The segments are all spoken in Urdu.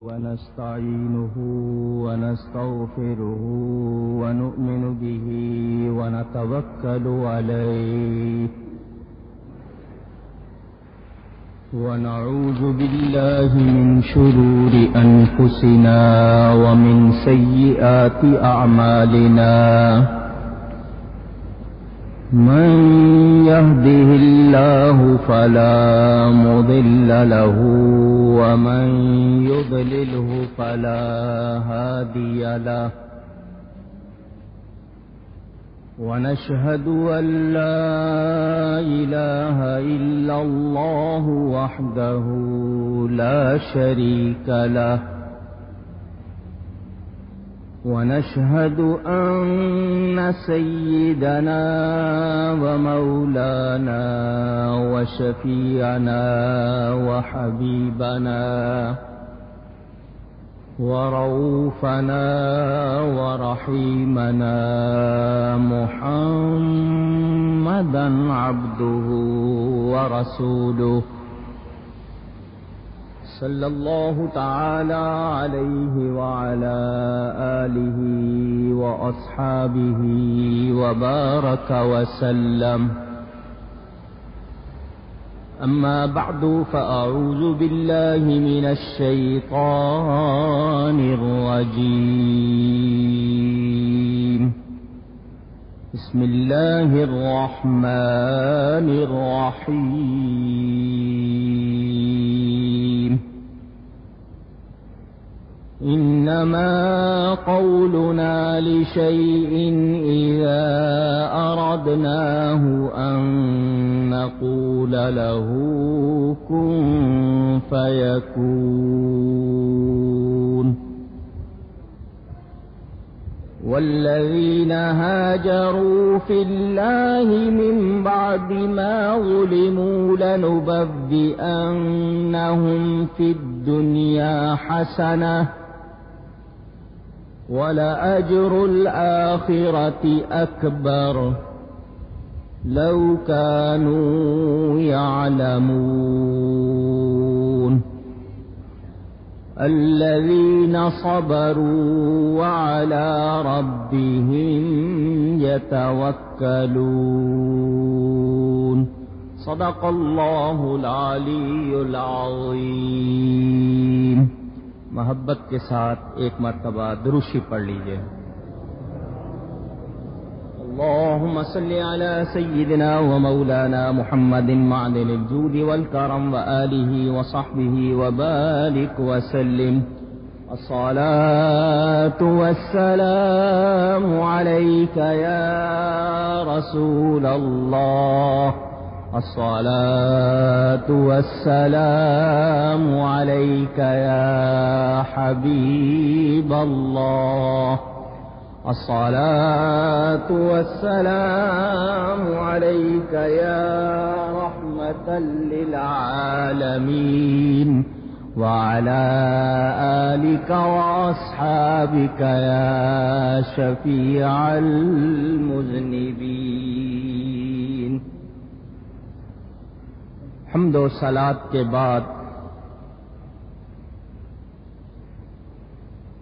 ونستعينه ونستغفره ونؤمن به ونتوكل عليه ونعوذ بالله من شرور أنفسنا ومن سيئات أعمالنا من يهده الله فلا مضل له ومن يضلله فلا هادي له ونشهد أن لا إله إلا الله وحده لا شريك له ونشهد أن سيدنا ومولانا وشفيعنا وحبيبنا ورؤوفنا ورحيمنا محمدا عبده ورسوله صلى الله تعالى عليه وعلى آله وأصحابه وبارك وسلم أما بعد فأعوذ بالله من الشيطان الرجيم بسم الله الرحمن الرحيم إنما قولنا لشيء إذا أردناه أن نقول له كن فيكون والذين هاجروا في الله من بعد ما ظلموا لنبوئنهم في الدنيا حسنة ولأجر الآخرة أكبر لو كانوا يعلمون الذين صبروا وعلى ربهم يتوكلون صدق الله العلی العظیم. محبت کے ساتھ ایک مرتبہ درود شریف پڑھ لیجئے. اللهم صل على سيدنا ومولانا محمد معدن الجود والكرم وآله وصحبه وبارك وسلم. الصلاة والسلام عليك يا رسول الله. الصلاة والسلام عليك يا حبيب الله. الصلاة والسلام عليك يا رحمة للعالمين وعلى آلك وأصحابك يا شفيع المذنبين. حمد و صلاۃ کے بعد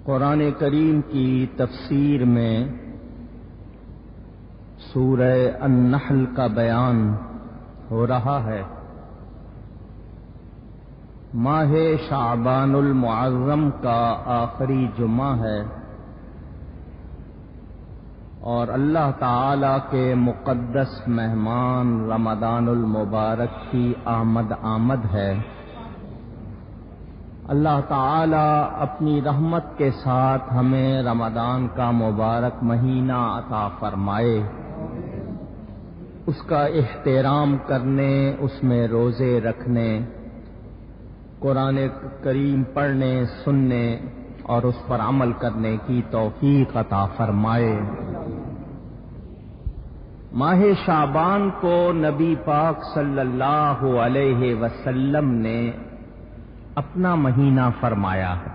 قرآن کریم کی تفسیر میں سورہ النحل کا بیان ہو رہا ہے. ماہ شعبان المعظم کا آخری جمعہ ہے اور اللہ تعالی کے مقدس مہمان رمضان المبارک کی آمد ہے. اللہ تعالی اپنی رحمت کے ساتھ ہمیں رمضان کا مبارک مہینہ عطا فرمائے. اس کا احترام کرنے، اس میں روزے رکھنے، قرآن کریم پڑھنے، سننے اور اس پر عمل کرنے کی توفیق عطا فرمائے. ماہ شعبان کو نبی پاک صلی اللہ علیہ وسلم نے اپنا مہینہ فرمایا ہے.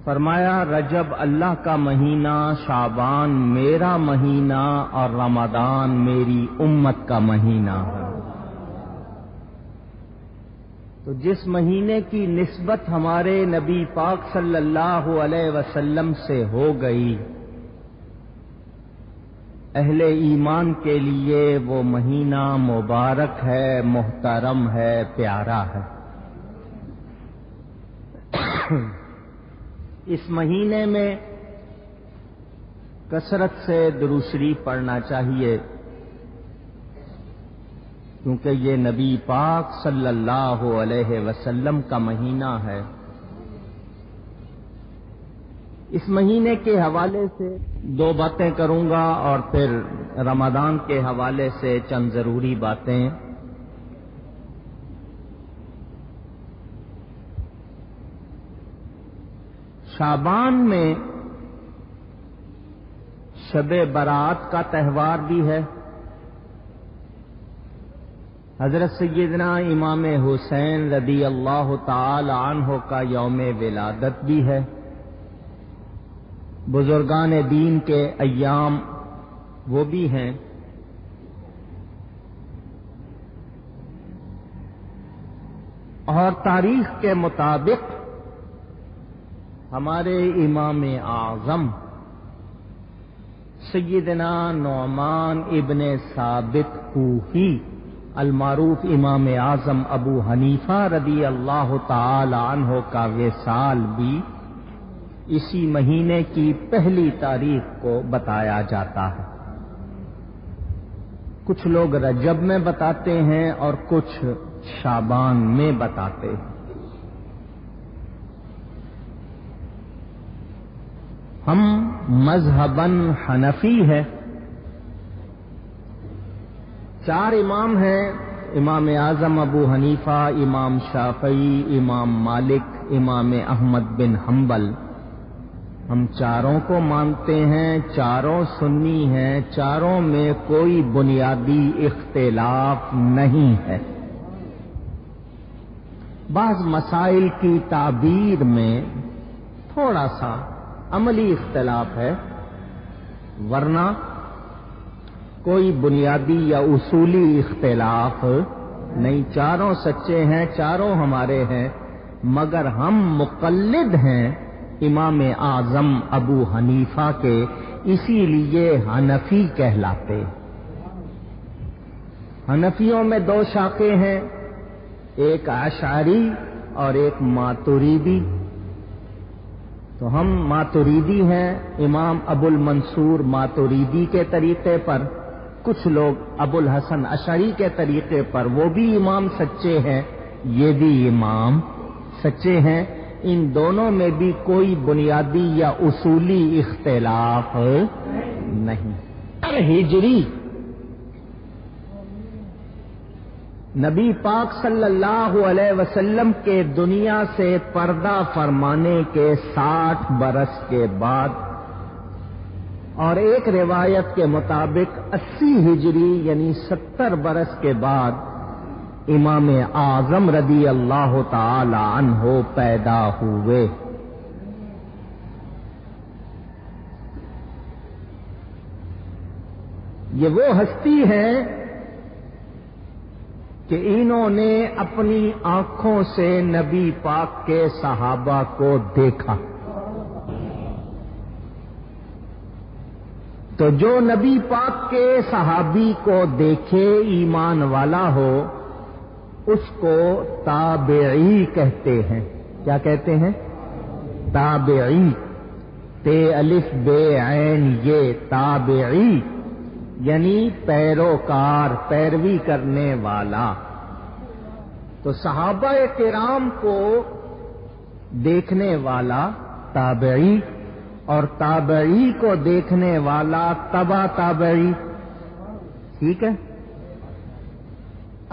فرمایا رجب اللہ کا مہینہ، شعبان میرا مہینہ اور رمضان میری امت کا مہینہ ہے. تو جس مہینے کی نسبت ہمارے نبی پاک صلی اللہ علیہ وسلم سے ہو گئی، اہل ایمان کے لیے وہ مہینہ مبارک ہے، محترم ہے، پیارا ہے۔ اس مہینے میں کثرت سے درود شریف پڑھنا چاہیے، کیونکہ یہ نبی پاک صلی اللہ علیہ وسلم کا مہینہ ہے۔ اس مہینے کے حوالے سے دو باتیں کروں گا اور پھر رمضان کے حوالے سے چند ضروری باتیں۔ شعبان میں شب برات کا تہوار بھی ہے، حضرت سیدنا امام حسین رضی اللہ تعالی عنہ کا یوم ولادت بھی ہے، بزرگان دین کے ایام وہ بھی ہیں۔ اور تاریخ کے مطابق ہمارے امام اعظم سیدنا نعمان ابن ثابت کوفی المعروف امام اعظم ابو حنیفہ رضی اللہ تعالی عنہ کا وصال بھی اسی مہینے کی پہلی تاریخ کو بتایا جاتا ہے۔ کچھ لوگ رجب میں بتاتے ہیں اور کچھ شعبان میں بتاتے ہیں۔ ہم مذہباً حنفی ہے، چار امام ہیں، امام اعظم ابو حنیفہ، امام شافعی، امام مالک، امام احمد بن حنبل۔ ہم چاروں کو مانتے ہیں، چاروں سنی ہیں، چاروں میں کوئی بنیادی اختلاف نہیں ہے۔ بعض مسائل کی تعبیر میں تھوڑا سا عملی اختلاف ہے، ورنہ کوئی بنیادی یا اصولی اختلاف نہیں۔ چاروں سچے ہیں، چاروں ہمارے ہیں، مگر ہم مقلد ہیں امام اعظم ابو حنیفہ کے، اسی لیے حنفی کہلاتے۔ حنفیوں میں دو شاخیں ہیں، ایک اشعری اور ایک ماتریدی۔ تو ہم ماتریدی ہیں، امام ابو المنصور ماتریدی کے طریقے پر، کچھ لوگ ابو الحسن اشعری کے طریقے پر، وہ بھی امام سچے ہیں، یہ بھی امام سچے ہیں۔ ان دونوں میں بھی کوئی بنیادی یا اصولی اختلاف نہیں۔ ہجری نبی پاک صلی اللہ علیہ وسلم کے دنیا سے پردہ فرمانے کے 60 برس کے بعد، اور ایک روایت کے مطابق 80 ہجری یعنی 70 برس کے بعد امام اعظم رضی اللہ تعالی عنہ پیدا ہوئے۔ یہ وہ ہستی ہیں کہ انہوں نے اپنی آنکھوں سے نبی پاک کے صحابہ کو دیکھا۔ تو جو نبی پاک کے صحابی کو دیکھے، ایمان والا ہو، اس کو تابعی کہتے ہیں۔ کیا کہتے ہیں؟ تابعی، تے الف بے عین یہ، تابعی یعنی پیروکار، پیروی کرنے والا۔ تو صحابہ کرام کو دیکھنے والا تابعی، اور تابعی کو دیکھنے والا تبع تابعی۔ ٹھیک ہے؟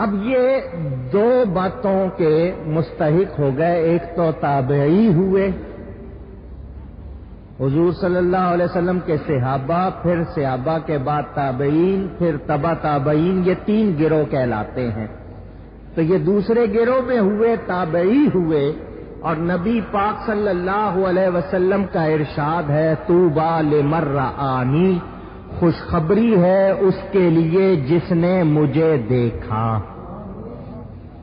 اب یہ دو باتوں کے مستحق ہو گئے، ایک تو تابعی ہوئے، حضور صلی اللہ علیہ وسلم کے صحابہ، پھر صحابہ کے بعد تابعین، پھر تبع تابعین، یہ تین گروہ کہلاتے ہیں۔ تو یہ دوسرے گروہ میں ہوئے، تابعی ہوئے، اور نبی پاک صلی اللہ علیہ وسلم کا ارشاد ہے، طوبی لمن رآنی، خوشخبری ہے اس کے لیے جس نے مجھے دیکھا۔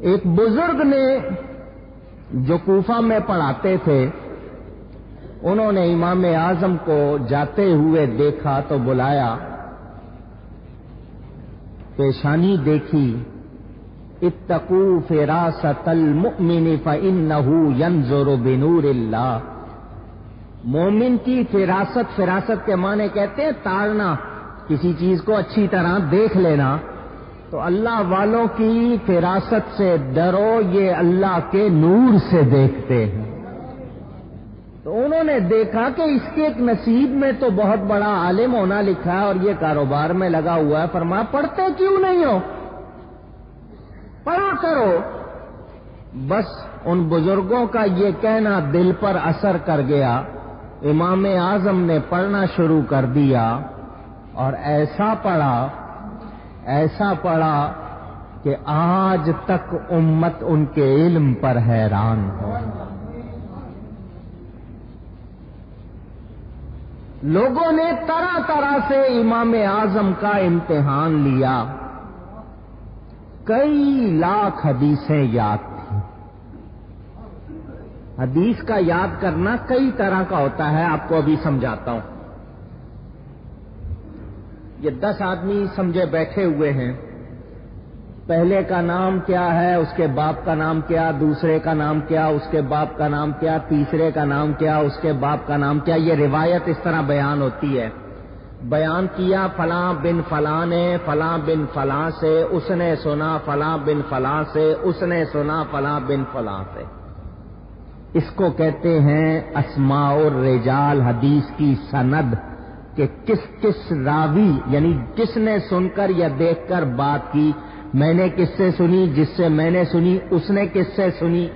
ایک بزرگ نے جو کوفہ میں پڑھاتے تھے، انہوں نے امام اعظم کو جاتے ہوئے دیکھا تو بلایا، پیشانی دیکھی، اتقوا فراست المؤمن فإنه ينظر بنور اللہ۔ مومن کی فراست کے معنی کہتے ہیں تارنا، کسی چیز کو اچھی طرح دیکھ لینا۔ تو اللہ والوں کی فراست سے ڈرو، یہ اللہ کے نور سے دیکھتے ہیں۔ تو انہوں نے دیکھا کہ اس کے ایک نصیب میں تو بہت بڑا عالم ہونا لکھا ہے اور یہ کاروبار میں لگا ہوا ہے، فرمایا پڑھتے کیوں نہیں ہو، پڑھا کرو۔ بس ان بزرگوں کا یہ کہنا دل پر اثر کر گیا، امام اعظم نے پڑھنا شروع کر دیا اور ایسا پڑھا کہ آج تک امت ان کے علم پر حیران ہو۔ لوگوں نے طرح طرح سے امام اعظم کا امتحان لیا، کئی لاکھ حدیثیں یاد تھیں۔ حدیث کا یاد کرنا کئی طرح کا ہوتا ہے، آپ کو ابھی سمجھاتا ہوں۔ یہ 10 آدمی سمجھے بیٹھے ہوئے ہیں، پہلے کا نام کیا ہے، اس کے باپ کا نام کیا، دوسرے کا نام کیا، اس کے باپ کا نام کیا، تیسرے کا نام کیا، اس کے باپ کا نام کیا۔ یہ روایت اس طرح بیان ہوتی ہے، بیان کیا فلاں بن فلاں نے فلاں بن فلاں سے، اس نے سنا فلاں بن فلاں سے، اس نے سنا فلاں بن فلاں سے۔ اس کو کہتے ہیں اسماء الرجال، حدیث کی سند، کہ کس کس راوی یعنی کس نے سن کر یا دیکھ کر بات کی۔ میں نے کس سے سنی، جس سے میں نے سنی، اس نے کس سے سنی،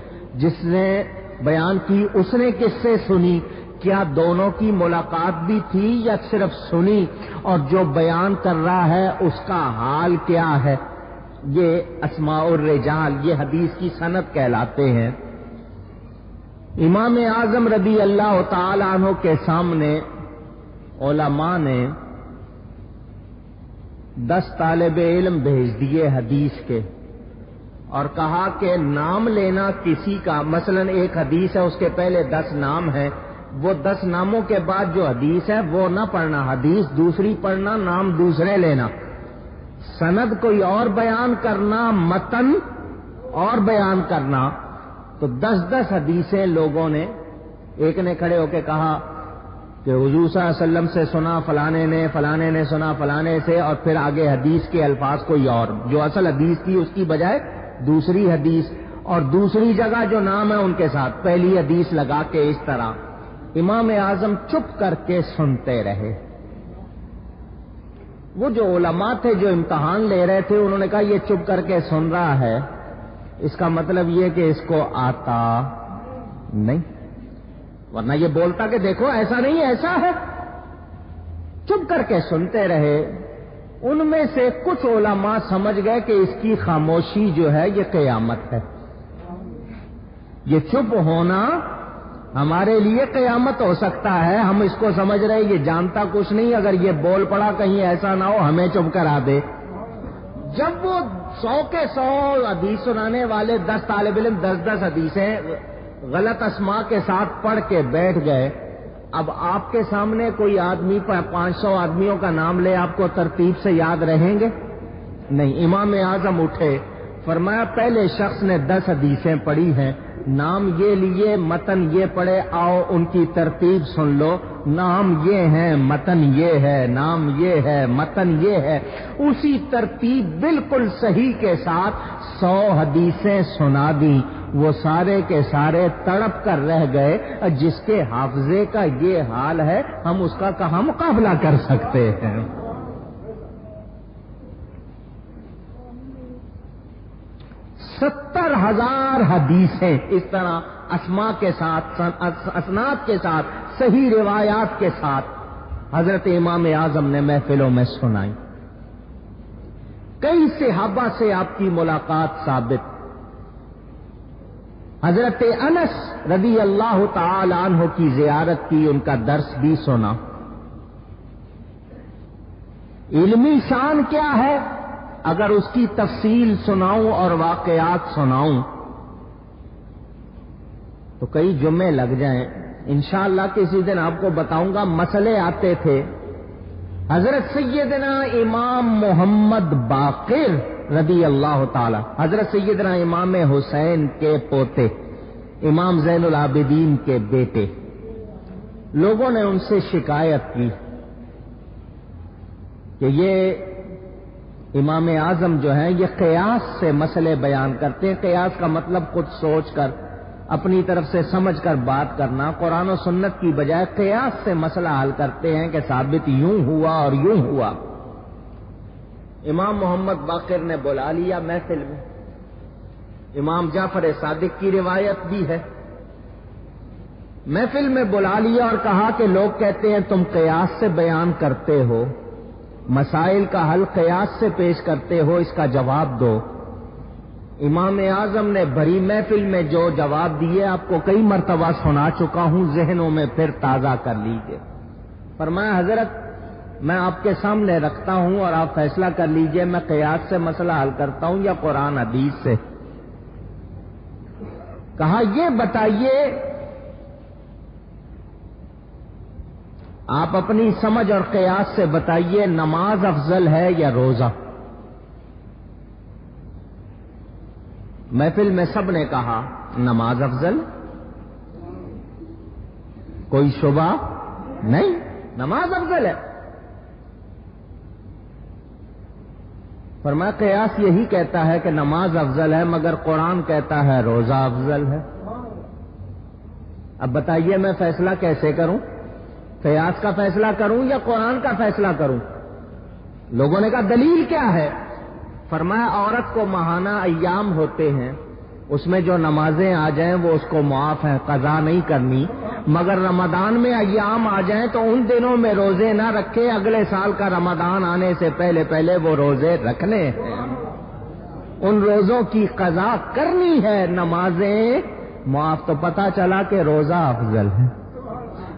جس نے بیان کی اس نے کس سے سنی، کیا دونوں کی ملاقات بھی تھی یا صرف سنی، اور جو بیان کر رہا ہے اس کا حال کیا ہے۔ یہ اسماء الرجال، یہ حدیث کی سند کہلاتے ہیں۔ امام اعظم رضی اللہ تعالی عنہ کے سامنے علماء نے 10 طالب علم بھیج دیے حدیث کے، اور کہا کہ نام لینا کسی کا، مثلا ایک حدیث ہے اس کے پہلے 10 نام ہیں، وہ 10 ناموں کے بعد جو حدیث ہے وہ نہ پڑھنا، حدیث دوسری پڑھنا، نام دوسرے لینا، سند کوئی اور بیان کرنا، متن اور بیان کرنا۔ تو 10 حدیثیں لوگوں نے، ایک نے کھڑے ہو کے کہا کہ حضور صلی اللہ علیہ وسلم سے سنا فلانے نے سنا فلانے سے، اور پھر آگے حدیث کے الفاظ کوئی اور، جو اصل حدیث تھی اس کی بجائے دوسری حدیث، اور دوسری جگہ جو نام ہے ان کے ساتھ پہلی حدیث لگا کے، اس طرح امام اعظم چپ کر کے سنتے رہے۔ وہ جو علماء تھے جو امتحان لے رہے تھے، انہوں نے کہا یہ چپ کر کے سن رہا ہے، اس کا مطلب یہ کہ اس کو آتا نہیں، ورنہ یہ بولتا کہ دیکھو ایسا نہیں ایسا ہے۔ چپ کر کے سنتے رہے۔ ان میں سے کچھ علماء سمجھ گئے کہ اس کی خاموشی جو ہے یہ قیامت ہے، یہ چپ ہونا ہمارے لیے قیامت ہو سکتا ہے، ہم اس کو سمجھ رہے یہ جانتا کچھ نہیں، اگر یہ بول پڑا کہیں ایسا نہ ہو ہمیں چپ کرا دے۔ جب وہ 100 کے 100 حدیث سنانے والے 10 طالب علم 10 حدیثیں غلط اسماء کے ساتھ پڑھ کے بیٹھ گئے، اب آپ کے سامنے کوئی آدمی 500 آدمیوں کا نام لے، آپ کو ترتیب سے یاد رہیں گے؟ نہیں۔ امام اعظم اٹھے، فرمایا پہلے شخص نے 10 حدیثیں پڑھی ہیں، نام یہ لیے، متن یہ پڑھے، آؤ ان کی ترتیب سن لو، نام یہ ہے، متن یہ ہے، نام یہ ہے، متن یہ ہے، اسی ترتیب بالکل صحیح کے ساتھ 100 حدیثیں سنا دیں۔ وہ سارے کے سارے تڑپ کر رہ گئے، جس کے حافظے کا یہ حال ہے ہم اس کا کہاں مقابلہ کر سکتے ہیں۔ 70,000 حدیثیں اس طرح اسماء کے ساتھ، اسناد کے ساتھ، صحیح روایات کے ساتھ حضرت امام اعظم نے محفلوں میں سنائی۔ کئی صحابہ سے آپ کی ملاقات ثابت، حضرت انس رضی اللہ تعالی عنہ کی زیارت کی، ان کا درس بھی سنا۔ علمی شان کیا ہے؟ اگر اس کی تفصیل سناؤں اور واقعات سناؤں تو کئی جمعے لگ جائیں. انشاءاللہ کسی دن آپ کو بتاؤں گا. مسئلے آتے تھے. حضرت سیدنا امام محمد باقر رضی اللہ تعالی، حضرت سیدنا امام حسین کے پوتے، امام زین العابدین کے بیٹے، لوگوں نے ان سے شکایت کی کہ یہ امام اعظم جو ہیں یہ قیاس سے مسئلے بیان کرتے ہیں. قیاس کا مطلب خود سوچ کر اپنی طرف سے سمجھ کر بات کرنا، قرآن و سنت کی بجائے قیاس سے مسئلہ حل کرتے ہیں کہ ثابت یوں ہوا اور یوں ہوا. امام محمد باقر نے بلا لیا محفل میں. امام جعفر صادق کی روایت بھی ہے. محفل میں بلا لیا اور کہا کہ لوگ کہتے ہیں تم قیاس سے بیان کرتے ہو، مسائل کا حل قیاس سے پیش کرتے ہو، اس کا جواب دو. امام اعظم نے بھری محفل میں جو جواب دیے آپ کو کئی مرتبہ سنا چکا ہوں، ذہنوں میں پھر تازہ کر لیجیے. فرمایا حضرت میں آپ کے سامنے رکھتا ہوں اور آپ فیصلہ کر لیجئے میں قیاس سے مسئلہ حل کرتا ہوں یا قرآن حدیث سے. کہا یہ بتائیے آپ اپنی سمجھ اور قیاس سے بتائیے نماز افضل ہے یا روزہ؟ محفل میں سب نے کہا نماز افضل. کوئی شبہ نہیں، نماز افضل ہے. فرمایا قیاس یہی کہتا ہے کہ نماز افضل ہے مگر قرآن کہتا ہے روزہ افضل ہے. اب بتائیے میں فیصلہ کیسے کروں؟ قیاس کا فیصلہ کروں یا قرآن کا فیصلہ کروں؟ لوگوں نے کہا دلیل کیا ہے؟ فرمایا عورت کو ماہانہ ایام ہوتے ہیں، اس میں جو نمازیں آ جائیں وہ اس کو معاف ہیں، قضا نہیں کرنی. مگر رمضان میں ایام آ جائیں تو ان دنوں میں روزے نہ رکھے، اگلے سال کا رمضان آنے سے پہلے پہلے وہ روزے رکھنے ہیں، ان روزوں کی قضا کرنی ہے، نمازیں معاف. تو پتہ چلا کہ روزہ افضل ہے.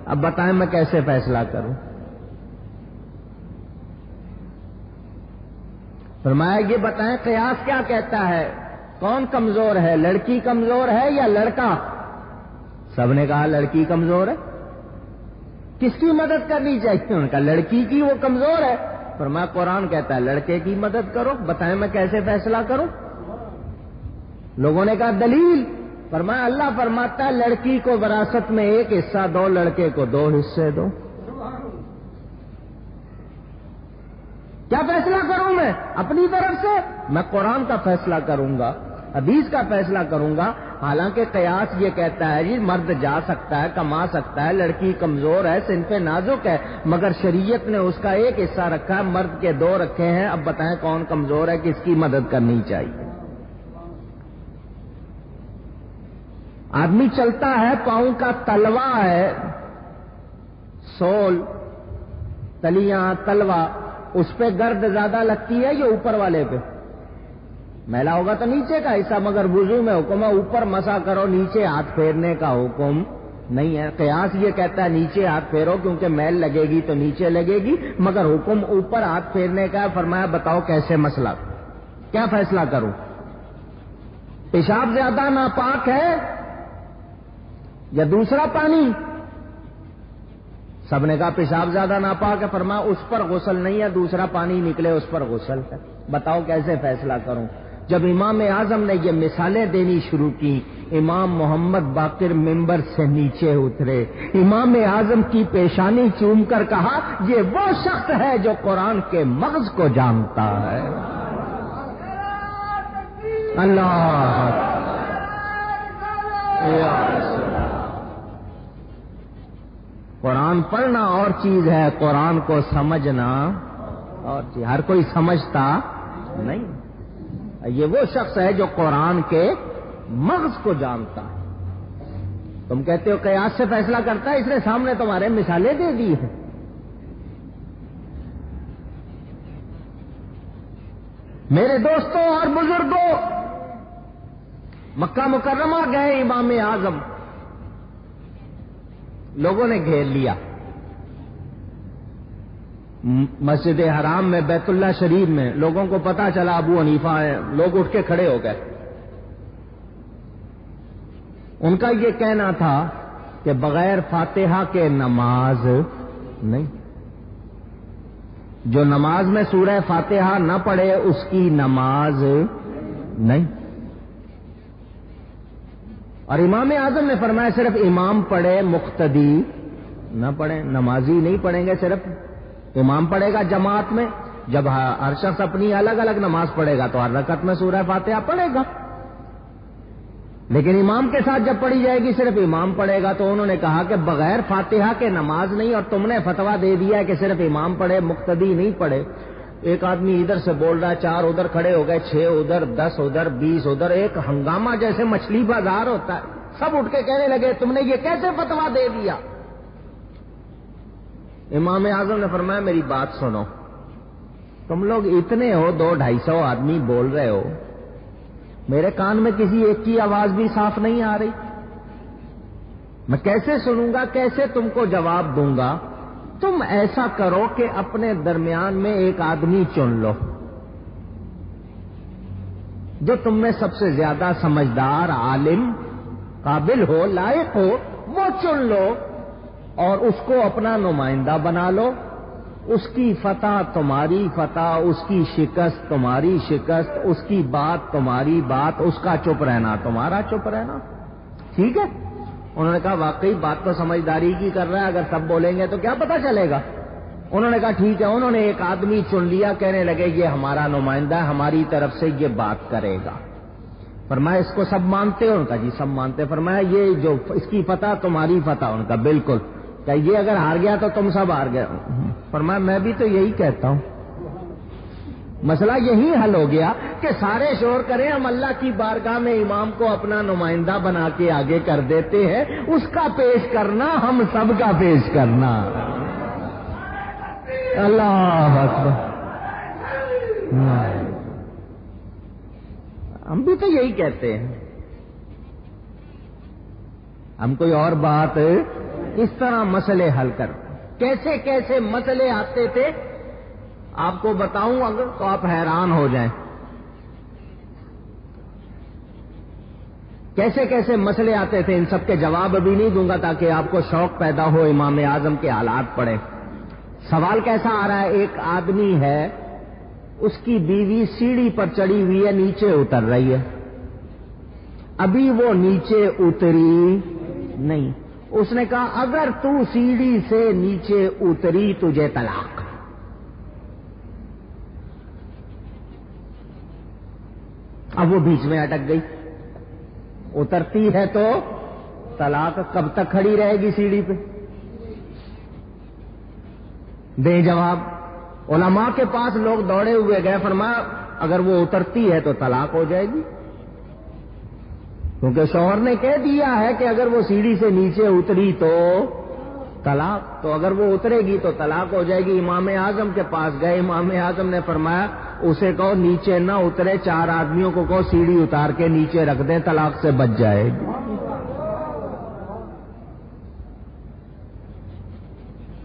اب بتائیں میں کیسے فیصلہ کروں؟ فرمایا یہ بتائیں قیاس کیا کہتا ہے، کون کمزور ہے، لڑکی کمزور ہے یا لڑکا؟ سب نے کہا لڑکی کمزور ہے. کس کی مدد کرنی چاہیے؟ ان کا لڑکی کی، وہ کمزور ہے. فرمایا قرآن کہتا ہے لڑکے کی مدد کرو. بتائیں میں کیسے فیصلہ کروں؟ لوگوں نے کہا دلیل. فرمایا اللہ فرماتا ہے لڑکی کو وراثت میں 1 حصہ دو، لڑکے کو 2 حصے دو. کیا فیصلہ کروں میں اپنی طرف سے؟ میں قرآن کا فیصلہ کروں گا، حدیث کا فیصلہ کروں گا. حالانکہ قیاس یہ کہتا ہے جی مرد جا سکتا ہے، کما سکتا ہے، لڑکی کمزور ہے، صنف نازک ہے، مگر شریعت نے اس کا 1 حصہ رکھا ہے، مرد کے 2 رکھے ہیں. اب بتائیں کون کمزور ہے، کس کی مدد کرنی چاہیے؟ آدمی چلتا ہے، پاؤں کا تلوا ہے، سول، تلیاں، تلوا، اس پہ گرد زیادہ لگتی ہے یا اوپر والے پہ؟ میلا ہوگا تو نیچے کا حصہ، مگر وضو میں حکم ہے اوپر مسا کرو، نیچے ہاتھ پھیرنے کا حکم نہیں ہے. قیاس یہ کہتا ہے نیچے ہاتھ پھیرو کیونکہ میل لگے گی تو نیچے لگے گی، مگر حکم اوپر ہاتھ پھیرنے کا ہے. فرمایا بتاؤ کیسے مسئلہ، کیا فیصلہ کروں؟ پیشاب زیادہ ناپاک ہے یا دوسرا پانی؟ سب نے کہا پیشاب زیادہ ناپاک ہے. فرمایا اس پر غسل نہیں ہے، دوسرا پانی نکلے اس پر غسل ہے. بتاؤ کیسے فیصلہ کروں؟ جب امام اعظم نے یہ مثالیں دینی شروع کی، امام محمد باقر ممبر سے نیچے اترے، امام اعظم کی پیشانی چوم کر کہا یہ وہ شخص ہے جو قرآن کے مغز کو جانتا ہے. اللہ قرآن پڑھنا اور چیز ہے، قرآن کو سمجھنا اور چیز. ہر کوئی سمجھتا نہیں. یہ وہ شخص ہے جو قرآن کے مغز کو جانتا ہے. تم کہتے ہو قیاس سے فیصلہ کرتا ہے، اس نے سامنے تمہارے مثالیں دے دی ہیں. میرے دوستوں اور بزرگوں، مکہ مکرمہ گئے امام اعظم، لوگوں نے گھیر لیا. مسجد حرام میں بیت اللہ شریف میں لوگوں کو پتا چلا ابو حنیفہ ہے، لوگ اٹھ کے کھڑے ہو گئے. ان کا یہ کہنا تھا کہ بغیر فاتحہ کے نماز نہیں، جو نماز میں سورہ فاتحہ نہ پڑھے اس کی نماز نہیں. اور امام اعظم نے فرمایا صرف امام پڑھے مقتدی نہ پڑھے، نمازی نہیں پڑھیں گے، صرف امام پڑھے گا جماعت میں. جب ہر شخص اپنی الگ الگ نماز پڑھے گا تو ہر رکعت میں سورہ فاتحہ پڑھے گا، لیکن امام کے ساتھ جب پڑھی جائے گی صرف امام پڑھے گا. تو انہوں نے کہا کہ بغیر فاتحہ کے نماز نہیں، اور تم نے فتویٰ دے دیا ہے کہ صرف امام پڑھے مقتدی نہیں پڑھے. ایک آدمی ادھر سے بول رہا ہے، 4 ادھر کھڑے ہو گئے، 6 ادھر، 10 ادھر، 20 ادھر، ایک ہنگامہ جیسے مچھلی بازار ہوتا ہے. سب اٹھ کے کہنے لگے تم نے یہ کیسے فتویٰ دے دیا؟ امام اعظم نے فرمایا میری بات سنو، تم لوگ اتنے ہو، 200-250 آدمی بول رہے ہو، میرے کان میں کسی ایک کی آواز بھی صاف نہیں آ رہی، میں کیسے سنوں گا، کیسے تم کو جواب دوں گا؟ تم ایسا کرو کہ اپنے درمیان میں ایک آدمی چن لو جو تم میں سب سے زیادہ سمجھدار، عالم، قابل ہو، لائق ہو، وہ چن لو اور اس کو اپنا نمائندہ بنا لو. اس کی فتح تمہاری فتح، اس کی شکست تمہاری شکست، اس کی بات تمہاری بات، اس کا چپ رہنا تمہارا چپ رہنا. ٹھیک ہے؟ انہوں نے کہا واقعی بات تو سمجھداری کی کر رہا ہے، اگر سب بولیں گے تو کیا پتہ چلے گا. انہوں نے کہا ٹھیک ہے. انہوں نے ایک آدمی چن لیا، کہنے لگے یہ ہمارا نمائندہ ہے، ہماری طرف سے یہ بات کرے گا. فرمایا اس کو سب مانتے ہو؟ ان کا جی سب مانتے. فرمایا یہ جو اس کی فتح تمہاری فتح؟ ان کا بالکل. کہ یہ اگر ہار گیا تو تم سب ہار گئے. فرمایا میں بھی تو یہی کہتا ہوں. مسئلہ یہی حل ہو گیا کہ سارے شور کریں، ہم اللہ کی بارگاہ میں امام کو اپنا نمائندہ بنا کے آگے کر دیتے ہیں، اس کا پیش کرنا، ہم سب کا پیش کرنا. اللہ اکبر. ہم بھی تو یہی کہتے ہیں. ہم کوئی اور بات اس طرح مسئلے حل کر، کیسے کیسے مسئلے آتے تھے آپ کو بتاؤں اگر تو آپ حیران ہو جائیں. کیسے کیسے مسئلے آتے تھے، ان سب کے جواب ابھی نہیں دوں گا تاکہ آپ کو شوق پیدا ہو امام اعظم کے حالات پڑھیں. سوال کیسا آ رہا ہے؟ ایک آدمی ہے، اس کی بیوی سیڑھی پر چڑھی ہوئی ہے، نیچے اتر رہی ہے. ابھی وہ نیچے اتری نہیں. اس نے کہا اگر تو سیڑھی سے نیچے اتری تجھے طلاق. اب وہ بیچ میں اٹک گئی. اترتی ہے تو طلاق، کب تک کھڑی رہے گی سیڑھی پہ؟ دے جواب. علماء کے پاس لوگ دوڑے ہوئے گئے، فرمایا اگر وہ اترتی ہے تو طلاق ہو جائے گی، کیونکہ شوہر نے کہہ دیا ہے کہ اگر وہ سیڑھی سے نیچے اتری تو طلاق، تو اگر وہ اترے گی تو طلاق ہو جائے گی. امام اعظم کے پاس گئے. امام اعظم نے فرمایا اسے کہو نیچے نہ اترے، 4 آدمیوں کو کہو سیڑھی اتار کے نیچے رکھ دیں، طلاق سے بچ جائے گی.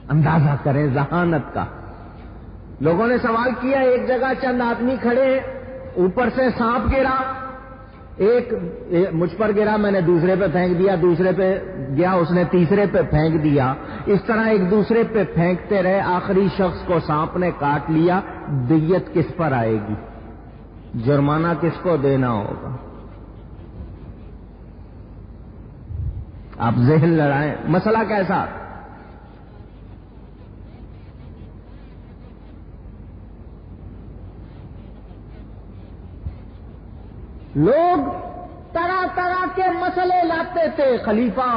اندازہ کریں ذہانت کا. لوگوں نے سوال کیا، ایک جگہ چند آدمی کھڑے ہیں، اوپر سے سانپ گرا، ایک مجھ پر گرا، میں نے دوسرے پہ پھینک دیا، دوسرے پہ گیا، اس نے تیسرے پہ پھینک دیا. اس طرح ایک دوسرے پہ پھینکتے رہے، آخری شخص کو سانپ نے کاٹ لیا. دیت کس پر آئے گی؟ جرمانہ کس کو دینا ہوگا؟ آپ ذہن لڑائیں. مسئلہ کیسا؟ لوگ طرح طرح کے مسئلے لاتے تھے. خلیفہ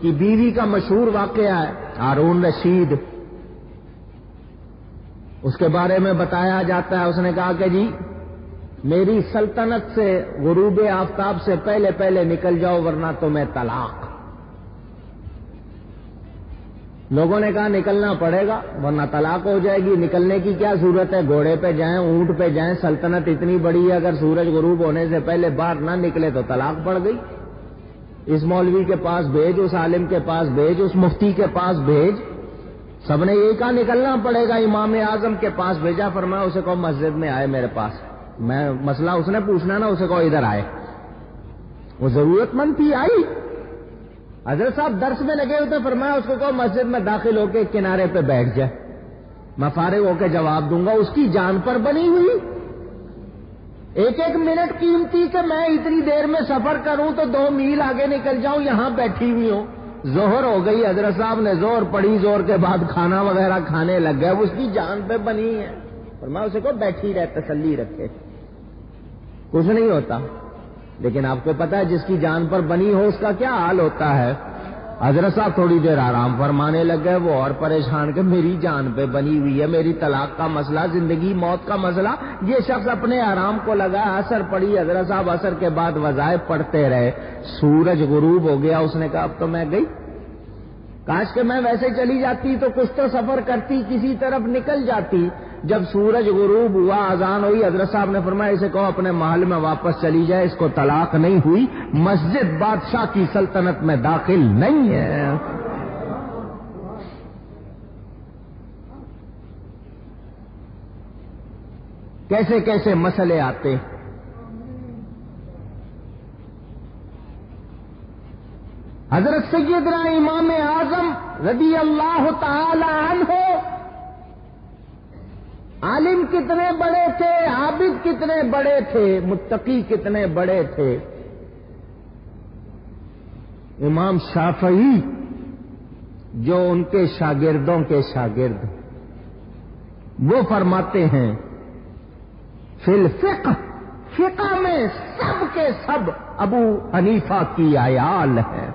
کی بیوی کا مشہور واقعہ ہے، ہارون رشید. اس کے بارے میں بتایا جاتا ہے، اس نے کہا کہ جی میری سلطنت سے غروب آفتاب سے پہلے پہلے نکل جاؤ ورنہ تمہیں طلاق. لوگوں نے کہا نکلنا پڑے گا ورنہ طلاق ہو جائے گی. نکلنے کی کیا ضرورت ہے؟ گھوڑے پہ جائیں، اونٹ پہ جائیں، سلطنت اتنی بڑی ہے، اگر سورج غروب ہونے سے پہلے باہر نہ نکلے تو طلاق پڑ گئی. اس مولوی کے پاس بھیج، اس عالم کے پاس بھیج، اس مفتی کے پاس بھیج. سب نے یہی کہا نکلنا پڑے گا، امام اعظم کے پاس بھیجا، فرمایا اسے کہو مسجد میں آئے میرے پاس، میں مسئلہ اس نے پوچھنا نا، اسے کہو ادھر آئے۔ وہ ضرورت مند تھی، آئی۔ حضرت صاحب درس میں لگے ہوتے، فرمایا اس کو کہو مسجد میں داخل ہو کے کنارے پہ بیٹھ جائے، میں فارغ ہو کے جواب دوں گا۔ اس کی جان پر بنی ہوئی، ایک ایک منٹ قیمتی کہ میں اتنی دیر میں سفر کروں تو 2 میل آگے نکل جاؤں، یہاں بیٹھی ہوئی ہوں۔ ظہر ہو گئی، حضرت صاحب نے زور پڑی، زور کے بعد کھانا وغیرہ کھانے لگ گئے، اس کی جان پہ بنی ہے۔ فرمایا اسے کو بیٹھی رہے، تسلی رکھے، کچھ نہیں ہوتا۔ لیکن آپ کو پتا ہے جس کی جان پر بنی ہو اس کا کیا حال ہوتا ہے۔ حضرت صاحب تھوڑی دیر آرام فرمانے لگ گئے، وہ اور پریشان کہ میری جان پہ بنی ہوئی ہے، میری طلاق کا مسئلہ، زندگی موت کا مسئلہ۔ یہ شخص اپنے آرام کو لگا، اثر پڑی، حضرت صاحب اثر کے بعد وظائف پڑھتے رہے، سورج غروب ہو گیا۔ اس نے کہا اب تو میں گئی، کاش کہ میں ویسے چلی جاتی تو کچھ تو سفر کرتی، کسی طرف نکل جاتی۔ جب سورج غروب ہوا، اذان ہوئی، حضرت صاحب نے فرمایا اسے کہو اپنے محل میں واپس چلی جائے، اس کو طلاق نہیں ہوئی، مسجد بادشاہ کی سلطنت میں داخل نہیں ہے۔ کیسے کیسے مسئلے آتے۔ حضرت سیدنا امام اعظم رضی اللہ تعالی عنہ عالم کتنے بڑے تھے، عابد کتنے بڑے تھے، متقی کتنے بڑے تھے۔ امام شافعی جو ان کے شاگردوں کے شاگرد، وہ فرماتے ہیں فی الفقہ، فقہ میں سب کے سب ابو حنیفہ کی عیال ہے،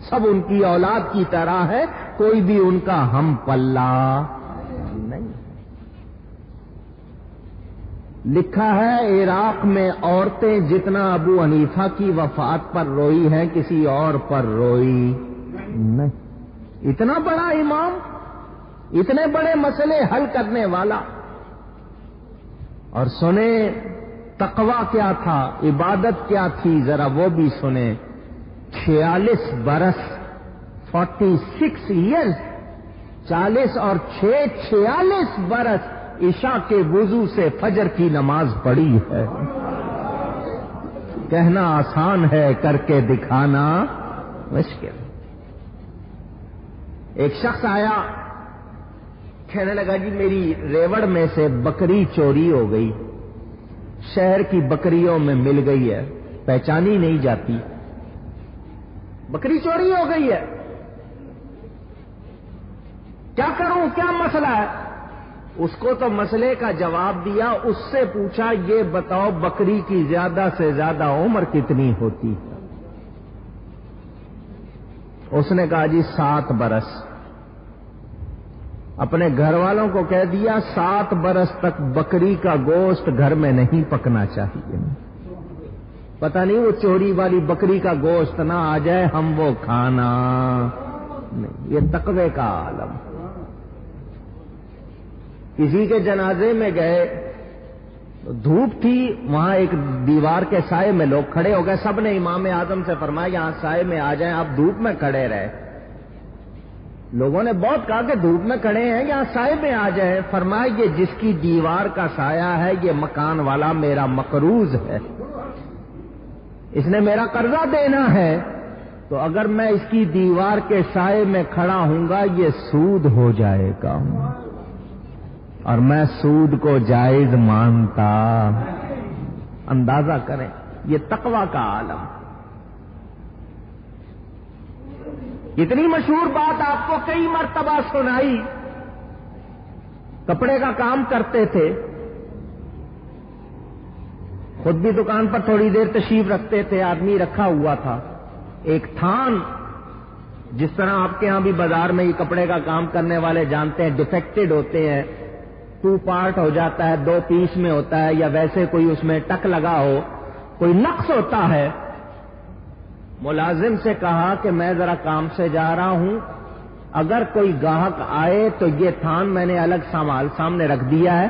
سب ان کی اولاد کی طرح ہے، کوئی بھی ان کا ہم پلہ نہیں۔ لکھا ہے عراق میں عورتیں جتنا ابو حنیفہ کی وفات پر روئی ہیں کسی اور پر روئی نہیں۔ اتنا بڑا امام، اتنے بڑے مسئلے حل کرنے والا۔ اور سنیں تقویٰ کیا تھا، عبادت کیا تھی، ذرا وہ بھی سنیں۔ 46 برس 46 ایئرز، 40 اور 6 46 برس عشاء کے وضو سے فجر کی نماز پڑھی ہے۔ کہنا آسان ہے، کر کے دکھانا مشکل۔ ایک شخص آیا، کہنے لگا جی میری ریوڑ میں سے بکری چوری ہو گئی، شہر کی بکریوں میں مل گئی ہے، پہچانی نہیں جاتی، بکری چوری ہو گئی ہے، کیا کروں، کیا مسئلہ ہے؟ اس کو تو مسئلے کا جواب دیا، اس سے پوچھا یہ بتاؤ بکری کی زیادہ سے زیادہ عمر کتنی ہوتی؟ اس نے کہا جی 7 برس۔ اپنے گھر والوں کو کہہ دیا 7 برس تک بکری کا گوشت گھر میں نہیں پکنا چاہیے، پتہ نہیں وہ چوری والی بکری کا گوشت نہ آ جائے ہم وہ کھانا نہیں۔ یہ تقوی کا عالم۔ کسی کے جنازے میں گئے، دھوپ تھی، وہاں ایک دیوار کے سائے میں لوگ کھڑے ہو گئے، سب نے امام اعظم سے فرمایا یہاں سائے میں آ جائیں، آپ دھوپ میں کھڑے رہے۔ لوگوں نے بہت کہا کہ دھوپ میں کھڑے ہیں، یہاں سائے میں آ جائیں۔ فرمایا یہ جس کی دیوار کا سایہ ہے یہ مکان والا میرا مقروض ہے، اس نے میرا قرضہ دینا ہے، تو اگر میں اس کی دیوار کے سائے میں کھڑا ہوں گا یہ سود ہو جائے گا، اور میں سود کو جائز مانتا۔ اندازہ کریں یہ تقویٰ کا عالم۔ اتنی مشہور بات آپ کو کئی مرتبہ سنائی۔ کپڑے کا کام کرتے تھے، خود بھی دکان پر تھوڑی دیر تشریف رکھتے تھے، آدمی رکھا ہوا تھا۔ ایک تھان، جس طرح آپ کے ہاں بھی بازار میں یہ کپڑے کا کام کرنے والے جانتے ہیں ڈیفیکٹڈ ہوتے ہیں، 2 پارٹ ہو جاتا ہے، 2 پیس میں ہوتا ہے، یا ویسے کوئی اس میں ٹک لگا ہو، کوئی نقص ہوتا ہے۔ ملازم سے کہا کہ میں ذرا کام سے جا رہا ہوں، اگر کوئی گاہک آئے تو یہ تھان میں نے الگ سامنے رکھ دیا ہے،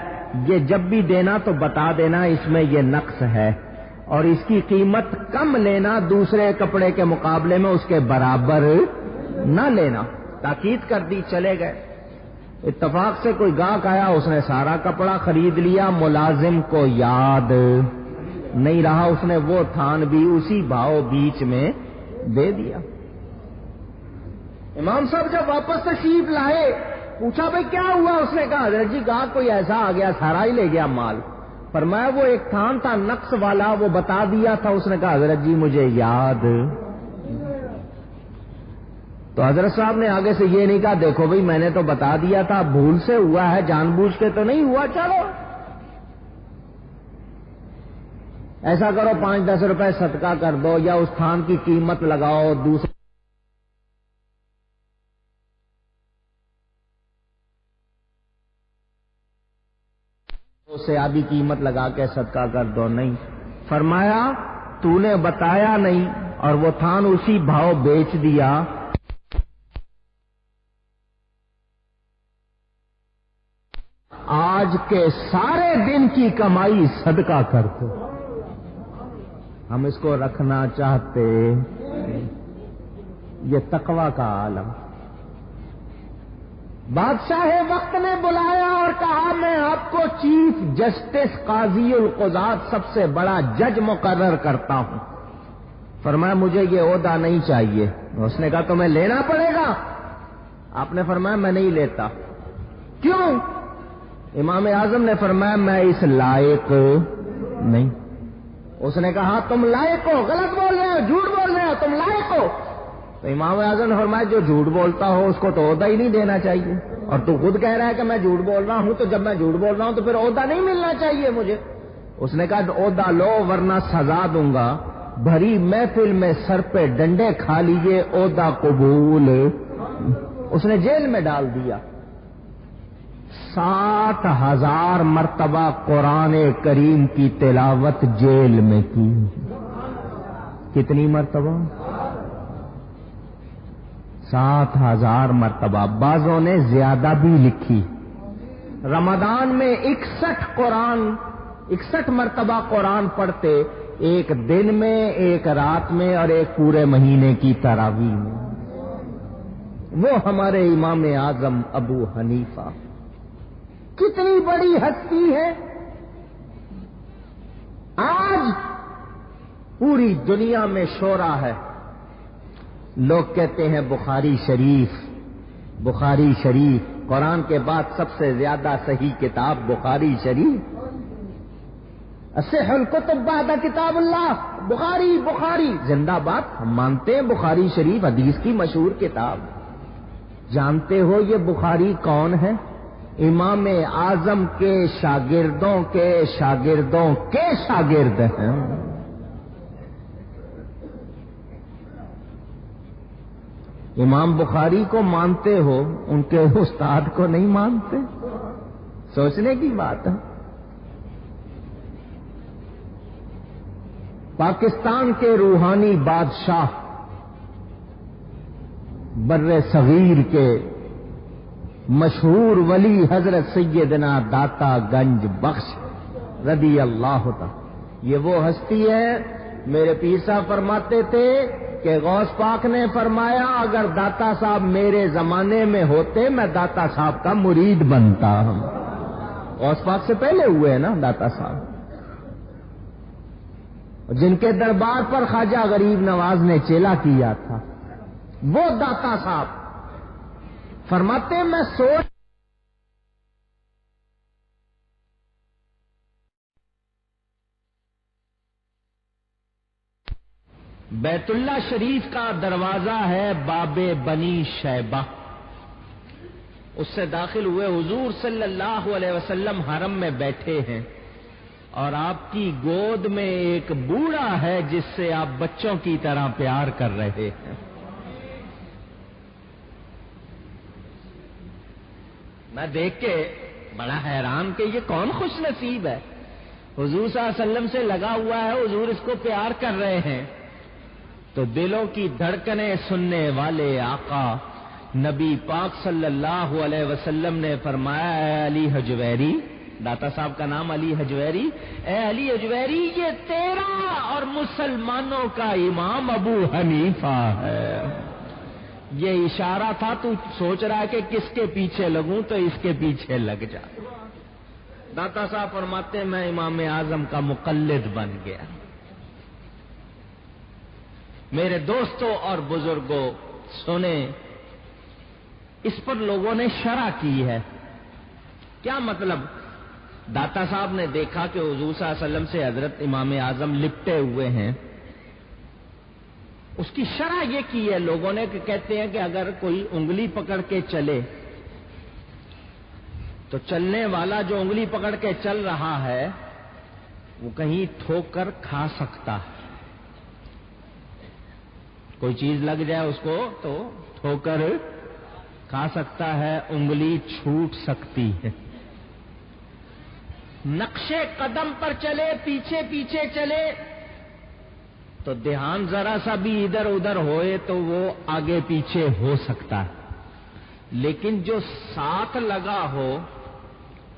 یہ جب بھی دینا تو بتا دینا اس میں یہ نقص ہے، اور اس کی قیمت کم لینا، دوسرے کپڑے کے مقابلے میں اس کے برابر نہ لینا۔ تاکید کر دی، چلے گئے۔ اتفاق سے کوئی گاہک آیا، اس نے سارا کپڑا خرید لیا، ملازم کو یاد نہیں رہا، اس نے وہ تھان بھی اسی بھاؤ بیچ میں دے دیا۔ امام صاحب جب واپس تشریف لائے، پوچھا بھائی کیا ہوا؟ اس نے کہا حضرت جی گاہک کوئی ایسا آ گیا، سارا ہی لے گیا مال۔ فرمایا وہ ایک تھان تھا نقص والا، وہ بتا دیا تھا۔ اس نے کہا حضرت جی مجھے یاد۔ تو حضرت صاحب نے آگے سے یہ نہیں کہا دیکھو بھائی میں نے تو بتا دیا تھا، بھول سے ہوا ہے، جان بوجھ کے تو نہیں ہوا، چلو ایسا کرو 5-10 روپے صدقہ کر دو یا اس تھان کی قیمت لگاؤ، دوسرے سے آدھی قیمت لگا کے صدقہ کر دو۔ نہیں، فرمایا تو نے بتایا نہیں اور وہ تھان اسی بھاؤ بیچ دیا، آج کے سارے دن کی کمائی صدقہ کر دو۔ ہم اس کو رکھنا چاہتے، یہ تقوی کا عالم۔ بادشاہ وقت نے بلایا اور کہا میں آپ کو چیف جسٹس قاضی القضات سب سے بڑا جج مقرر کرتا ہوں۔ فرمایا مجھے یہ عہدہ نہیں چاہیے۔ اس نے کہا تمہیں لینا پڑے گا۔ آپ نے فرمایا میں نہیں لیتا۔ کیوں؟ امام اعظم نے فرمایا میں اس لائق نہیں۔ اس نے کہا تم لائق ہو، غلط بول رہے ہو، جھوٹ بول رہے ہو، تم لائق ہو۔ تو امام اعظم نے فرمایا جو جھوٹ بولتا ہو اس کو تو عہدہ ہی نہیں دینا چاہیے، اور تو خود کہہ رہا ہے کہ میں جھوٹ بول رہا ہوں، تو جب میں جھوٹ بول رہا ہوں تو پھر عہدہ نہیں ملنا چاہیے مجھے۔ اس نے کہا عہدہ لو ورنہ سزا دوں گا۔ بھری محفل میں سر پہ ڈنڈے کھا لیجئے، عہدہ قبول۔ اس نے جیل میں ڈال دیا۔ 60,000 مرتبہ قرآن کریم کی تلاوت جیل میں کی۔ کتنی مرتبہ؟ 60,000 مرتبہ۔ بعضوں نے زیادہ بھی لکھی۔ رمضان میں 61 مرتبہ قرآن پڑھتے، ایک دن میں، ایک رات میں اور ایک پورے مہینے کی تراویح میں۔ وہ ہمارے امام اعظم ابو حنیفہ، کتنی بڑی ہستی ہے۔ آج پوری دنیا میں شورا ہے، لوگ کہتے ہیں بخاری شریف قرآن کے بعد سب سے زیادہ صحیح کتاب بخاری شریف، اصح الکتب بعد کتاب اللہ، بخاری زندہ باد۔ ہم مانتے ہیں بخاری شریف حدیث کی مشہور کتاب۔ جانتے ہو یہ بخاری کون ہے؟ امام اعظم کے شاگردوں کے شاگردوں کے شاگرد ہیں۔ امام بخاری کو مانتے ہو، ان کے استاد کو نہیں مانتے؟ سوچنے کی بات ہے۔ پاکستان کے روحانی بادشاہ، بر صغیر کے مشہور ولی حضرت سیدنا داتا گنج بخش رضی اللہ تعالی، یہ وہ ہستی ہے۔ میرے پیر صاحب فرماتے تھے کہ غوث پاک نے فرمایا اگر داتا صاحب میرے زمانے میں ہوتے میں داتا صاحب کا مرید بنتا۔ غوث پاک سے پہلے ہوئے نا داتا صاحب، جن کے دربار پر خواجہ غریب نواز نے چیلا کیا تھا، وہ داتا صاحب فرماتے میں سوچ بیت اللہ شریف کا دروازہ ہے باب بنی شیبہ، اس سے داخل ہوئے، حضور صلی اللہ علیہ وسلم حرم میں بیٹھے ہیں اور آپ کی گود میں ایک بوڑھا ہے جس سے آپ بچوں کی طرح پیار کر رہے ہیں۔ میں دیکھ کے بڑا حیران کہ یہ کون خوش نصیب ہے، حضور صلی اللہ علیہ وسلم سے لگا ہوا ہے، حضور اس کو پیار کر رہے ہیں۔ تو دلوں کی دھڑکنیں سننے والے آقا نبی پاک صلی اللہ علیہ وسلم نے فرمایا اے علی حجویری، داتا صاحب کا نام علی حجویری، اے علی حجویری یہ تیرا اور مسلمانوں کا امام ابو حنیفہ ہے۔ یہ اشارہ تھا، تو سوچ رہا ہے کہ کس کے پیچھے لگوں، تو اس کے پیچھے لگ جا۔ داتا صاحب فرماتے ہیں میں امام اعظم کا مقلد بن گیا۔ میرے دوستوں اور بزرگوں سنیں، اس پر لوگوں نے شرح کی ہے۔ کیا مطلب؟ داتا صاحب نے دیکھا کہ حضور صلی اللہ علیہ وسلم سے حضرت امام اعظم لپٹے ہوئے ہیں، اس کی شرح یہ کی ہے لوگوں نے کہ کہتے ہیں کہ اگر کوئی انگلی پکڑ کے چلے تو چلنے والا جو انگلی پکڑ کے چل رہا ہے وہ کہیں ٹھوک کر کھا سکتا ہے، کوئی چیز لگ جائے اس کو تو ٹھوک کر کھا سکتا ہے، انگلی چھوٹ سکتی ہے۔ نقشے قدم پر چلے، پیچھے پیچھے چلے تو دھیان ذرا سا بھی ادھر ادھر ہوئے تو وہ آگے پیچھے ہو سکتا ہے، لیکن جو ساتھ لگا ہو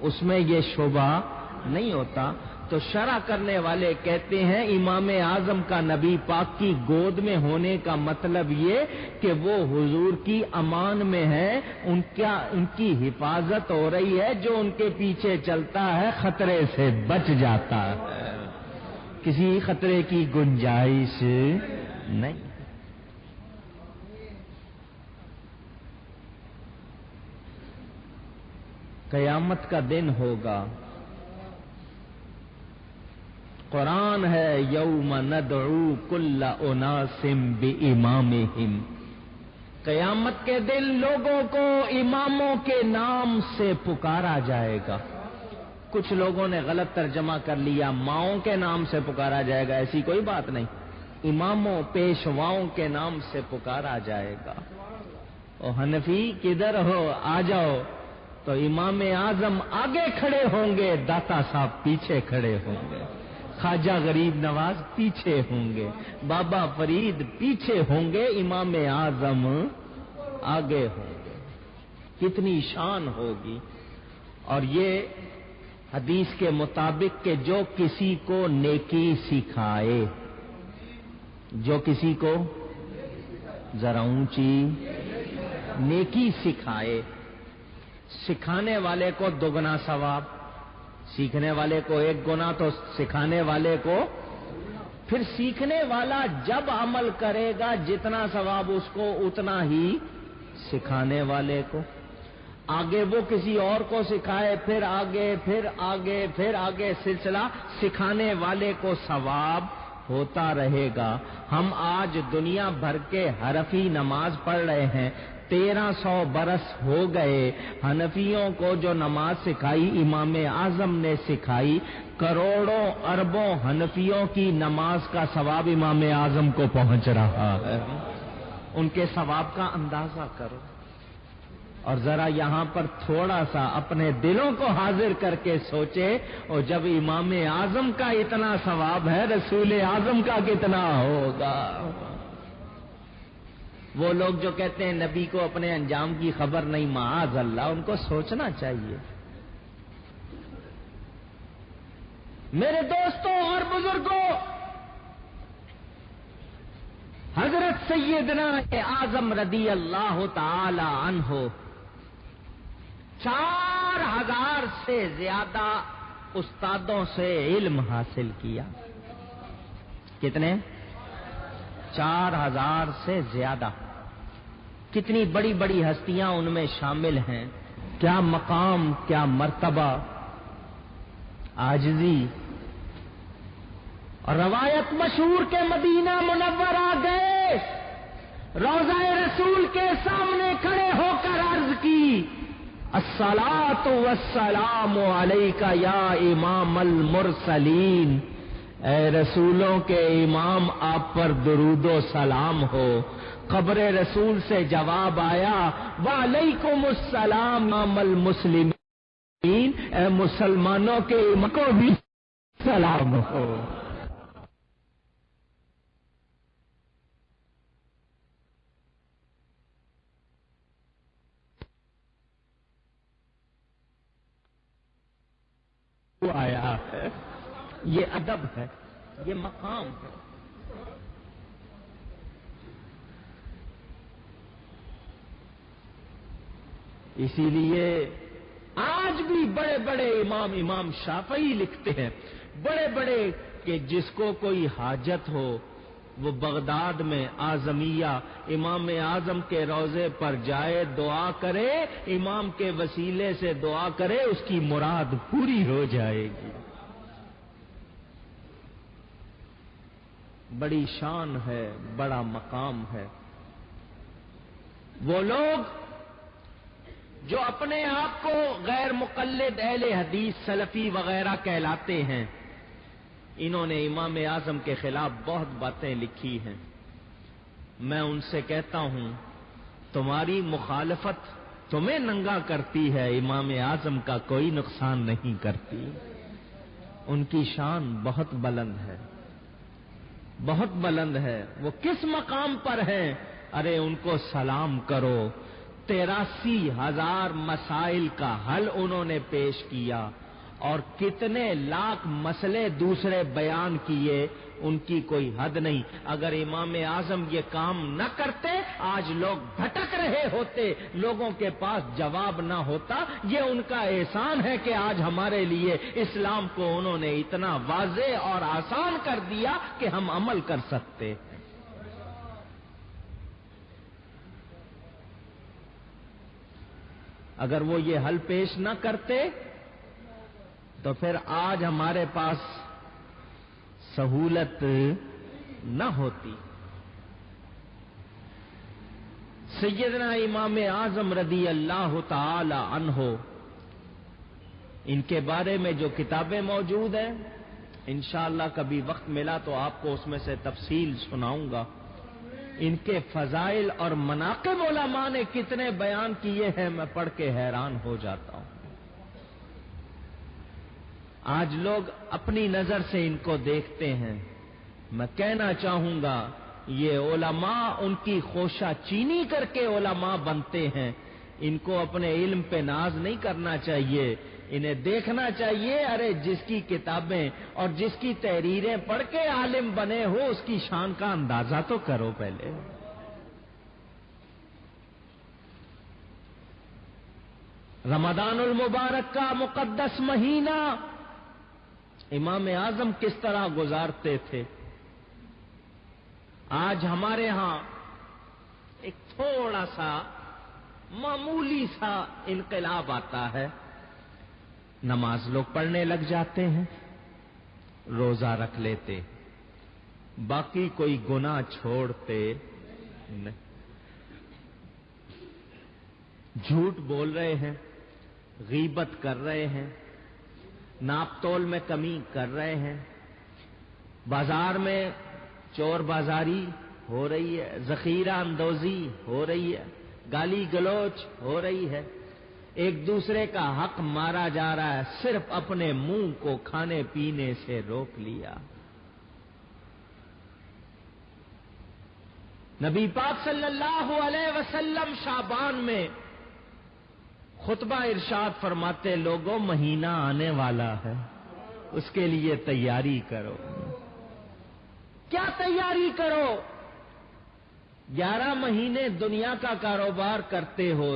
اس میں یہ شبہ نہیں ہوتا۔ تو شرح کرنے والے کہتے ہیں امام اعظم کا نبی پاک کی گود میں ہونے کا مطلب یہ کہ وہ حضور کی امان میں ہے، ان کی حفاظت ہو رہی ہے، جو ان کے پیچھے چلتا ہے خطرے سے بچ جاتا ہے، کسی خطرے کی گنجائش نہیں۔ قیامت کا دن ہوگا، قرآن ہے یوم ندعو کل اناس بامامہم، قیامت کے دن لوگوں کو اماموں کے نام سے پکارا جائے گا۔ کچھ لوگوں نے غلط ترجمہ کر لیا، ماؤں کے نام سے پکارا جائے گا، ایسی کوئی بات نہیں، اماموں پیشواؤں کے نام سے پکارا جائے گا۔ او حنفی کدھر ہو، آ جاؤ، تو امام اعظم آگے کھڑے ہوں گے، داتا صاحب پیچھے کھڑے ہوں گے، خواجہ غریب نواز پیچھے ہوں گے، بابا فرید پیچھے ہوں گے، امام اعظم آگے ہوں گے۔ کتنی شان ہوگی! اور یہ حدیث کے مطابق کہ جو کسی کو نیکی سکھائے، جو کسی کو ذرا اونچی نیکی سکھائے، سکھانے والے کو دوگنا ثواب، سیکھنے والے کو 1 گنا، تو سکھانے والے کو پھر سیکھنے والا جب عمل کرے گا جتنا ثواب اس کو اتنا ہی سکھانے والے کو، آگے وہ کسی اور کو سکھائے، پھر آگے پھر آگے پھر آگے سلسلہ، سکھانے والے کو ثواب ہوتا رہے گا۔ ہم آج دنیا بھر کے حرفی نماز پڑھ رہے ہیں، 1300 برس ہو گئے، حنفیوں کو جو نماز سکھائی امام اعظم نے سکھائی، کروڑوں اربوں حنفیوں کی نماز کا ثواب امام اعظم کو پہنچ رہا ہے۔ ان کے ثواب کا اندازہ کرو، اور ذرا یہاں پر تھوڑا سا اپنے دلوں کو حاضر کر کے سوچے، اور جب امام اعظم کا اتنا ثواب ہے، رسول اعظم کا کتنا ہوگا؟ وہ لوگ جو کہتے ہیں نبی کو اپنے انجام کی خبر نہیں، معاذ اللہ، ان کو سوچنا چاہیے۔ میرے دوستوں اور بزرگوں، حضرت سیدنا اعظم رضی اللہ تعالی عنہ 4000 سے زیادہ استادوں سے علم حاصل کیا۔ کتنے؟ 4000 سے زیادہ۔ کتنی بڑی بڑی ہستیاں ان میں شامل ہیں، کیا مقام، کیا مرتبہ، عاجزی۔ اور روایت مشہور کے مدینہ منورہ گئے، روضہ رسول کے سامنے کھڑے ہو کر عرض کی، الصلاۃ والسلام علیک یا امام المرسلین، اے رسولوں کے امام، آپ پر درود و سلام ہو۔ قبر رسول سے جواب آیا، وعلیکم السلام امام المسلمین، اے مسلمانوں کے امام کو بھی سلام ہو۔ آیا ہے، یہ ادب ہے، یہ مقام ہے۔ اسی لیے آج بھی بڑے بڑے امام شافعی لکھتے ہیں بڑے بڑے کہ جس کو کوئی حاجت ہو وہ بغداد میں اعظمیہ امام اعظم کے روضے پر جائے دعا کرے، امام کے وسیلے سے دعا کرے، اس کی مراد پوری ہو جائے گی۔ بڑی شان ہے، بڑا مقام ہے۔ وہ لوگ جو اپنے آپ کو غیر مقلد اہل حدیث سلفی وغیرہ کہلاتے ہیں، انہوں نے امام اعظم کے خلاف بہت باتیں لکھی ہیں۔ میں ان سے کہتا ہوں تمہاری مخالفت تمہیں ننگا کرتی ہے، امام اعظم کا کوئی نقصان نہیں کرتی۔ ان کی شان بہت بلند ہے، بہت بلند ہے۔ وہ کس مقام پر ہیں؟ ارے ان کو سلام کرو۔ 83,000 مسائل کا حل انہوں نے پیش کیا اور کتنے لاکھ مسئلے دوسرے بیان کیے، ان کی کوئی حد نہیں۔ اگر امام اعظم یہ کام نہ کرتے آج لوگ بھٹک رہے ہوتے، لوگوں کے پاس جواب نہ ہوتا۔ یہ ان کا احسان ہے کہ آج ہمارے لیے اسلام کو انہوں نے اتنا واضح اور آسان کر دیا کہ ہم عمل کر سکتے۔ اگر وہ یہ حل پیش نہ کرتے تو پھر آج ہمارے پاس سہولت نہ ہوتی۔ سیدنا امام اعظم رضی اللہ تعالی عنہ، ان کے بارے میں جو کتابیں موجود ہیں انشاءاللہ کبھی وقت ملا تو آپ کو اس میں سے تفصیل سناؤں گا۔ ان کے فضائل اور مناقب علماء نے کتنے بیان کیے ہیں، میں پڑھ کے حیران ہو جاتا ہوں۔ آج لوگ اپنی نظر سے ان کو دیکھتے ہیں۔ میں کہنا چاہوں گا یہ علماء ان کی خوشہ چینی کر کے علماء بنتے ہیں، ان کو اپنے علم پہ ناز نہیں کرنا چاہیے، انہیں دیکھنا چاہیے ارے جس کی کتابیں اور جس کی تحریریں پڑھ کے عالم بنے ہو اس کی شان کا اندازہ تو کرو پہلے۔ رمضان المبارک کا مقدس مہینہ امام اعظم کس طرح گزارتے تھے۔ آج ہمارے ہاں ایک تھوڑا سا معمولی سا انقلاب آتا ہے، نماز لوگ پڑھنے لگ جاتے ہیں، روزہ رکھ لیتے، باقی کوئی گناہ چھوڑتے نہیں، جھوٹ بول رہے ہیں، غیبت کر رہے ہیں، ناپ تول میں کمی کر رہے ہیں، بازار میں چور بازاری ہو رہی ہے، ذخیرہ اندوزی ہو رہی ہے، گالی گلوچ ہو رہی ہے، ایک دوسرے کا حق مارا جا رہا ہے، صرف اپنے منہ کو کھانے پینے سے روک لیا۔ نبی پاک صلی اللہ علیہ وسلم شعبان میں خطبہ ارشاد فرماتے لوگوں مہینہ آنے والا ہے، اس کے لیے تیاری کرو۔ کیا تیاری کرو؟ 11 مہینے دنیا کا کاروبار کرتے ہو،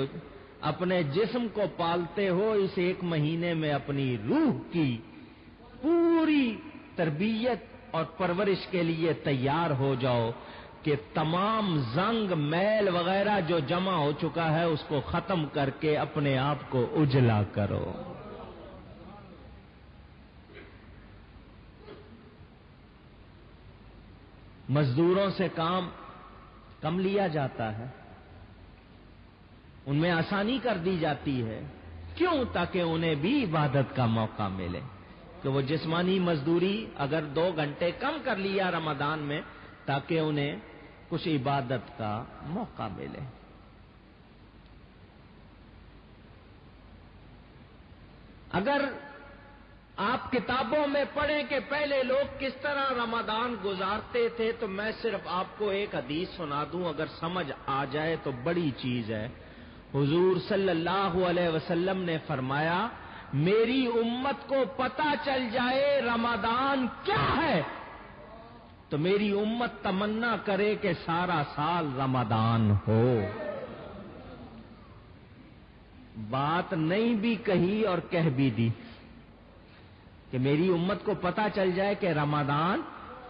اپنے جسم کو پالتے ہو، اس 1 مہینے میں اپنی روح کی پوری تربیت اور پرورش کے لیے تیار ہو جاؤ کہ تمام زنگ میل وغیرہ جو جمع ہو چکا ہے اس کو ختم کر کے اپنے آپ کو اجلا کرو۔ مزدوروں سے کام کم لیا جاتا ہے، ان میں آسانی کر دی جاتی ہے، کیوں؟ تاکہ انہیں بھی عبادت کا موقع ملے، کہ وہ جسمانی مزدوری اگر 2 گھنٹے کم کر لیا رمضان میں تاکہ انہیں کچھ عبادت کا موقع ملے۔ اگر آپ کتابوں میں پڑھیں کہ پہلے لوگ کس طرح رمضان گزارتے تھے تو میں صرف آپ کو ایک حدیث سنا دوں، اگر سمجھ آ جائے تو بڑی چیز ہے۔ حضور صلی اللہ علیہ وسلم نے فرمایا میری امت کو پتہ چل جائے رمضان کیا ہے تو میری امت تمنا کرے کہ سارا سال رمضان ہو۔ بات نہیں بھی کہی اور کہہ بھی دی کہ میری امت کو پتا چل جائے کہ رمضان